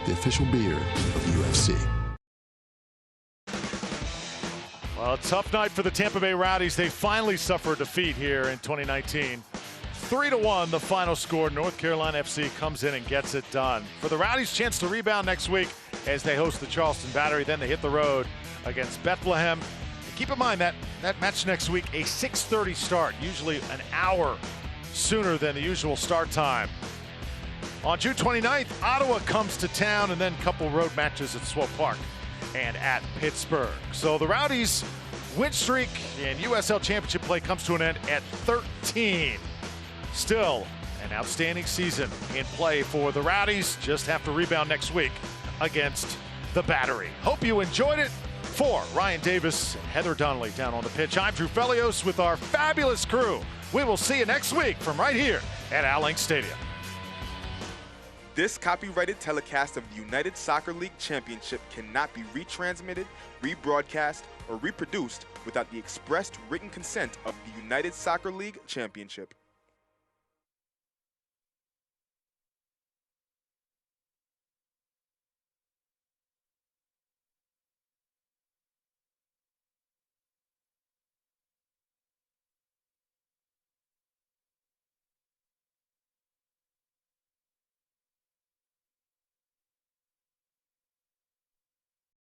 the official beer of UFC. Well, a tough night for the Tampa Bay Rowdies. They finally suffer a defeat here in 2019. 3-1, the final score. North Carolina FC comes in and gets it done. For the Rowdies, chance to rebound next week as they host the Charleston Battery. Then they hit the road against Bethlehem. And keep in mind that match next week, a 6:30 start, usually an hour sooner than the usual start time. On June 29th, Ottawa comes to town, and then a couple road matches at Swope Park and at Pittsburgh. So the Rowdies' win streak in USL Championship play comes to an end at 13. Still an outstanding season in play for the Rowdies. Just have to rebound next week against the Battery. Hope you enjoyed it. For Ryan Davis and Heather Donnelly down on the pitch, I'm Drew Felios with our fabulous crew. We will see you next week from right here at Al Link Stadium. This copyrighted telecast of the United Soccer League Championship cannot be retransmitted, rebroadcast, or reproduced without the expressed written consent of the United Soccer League Championship.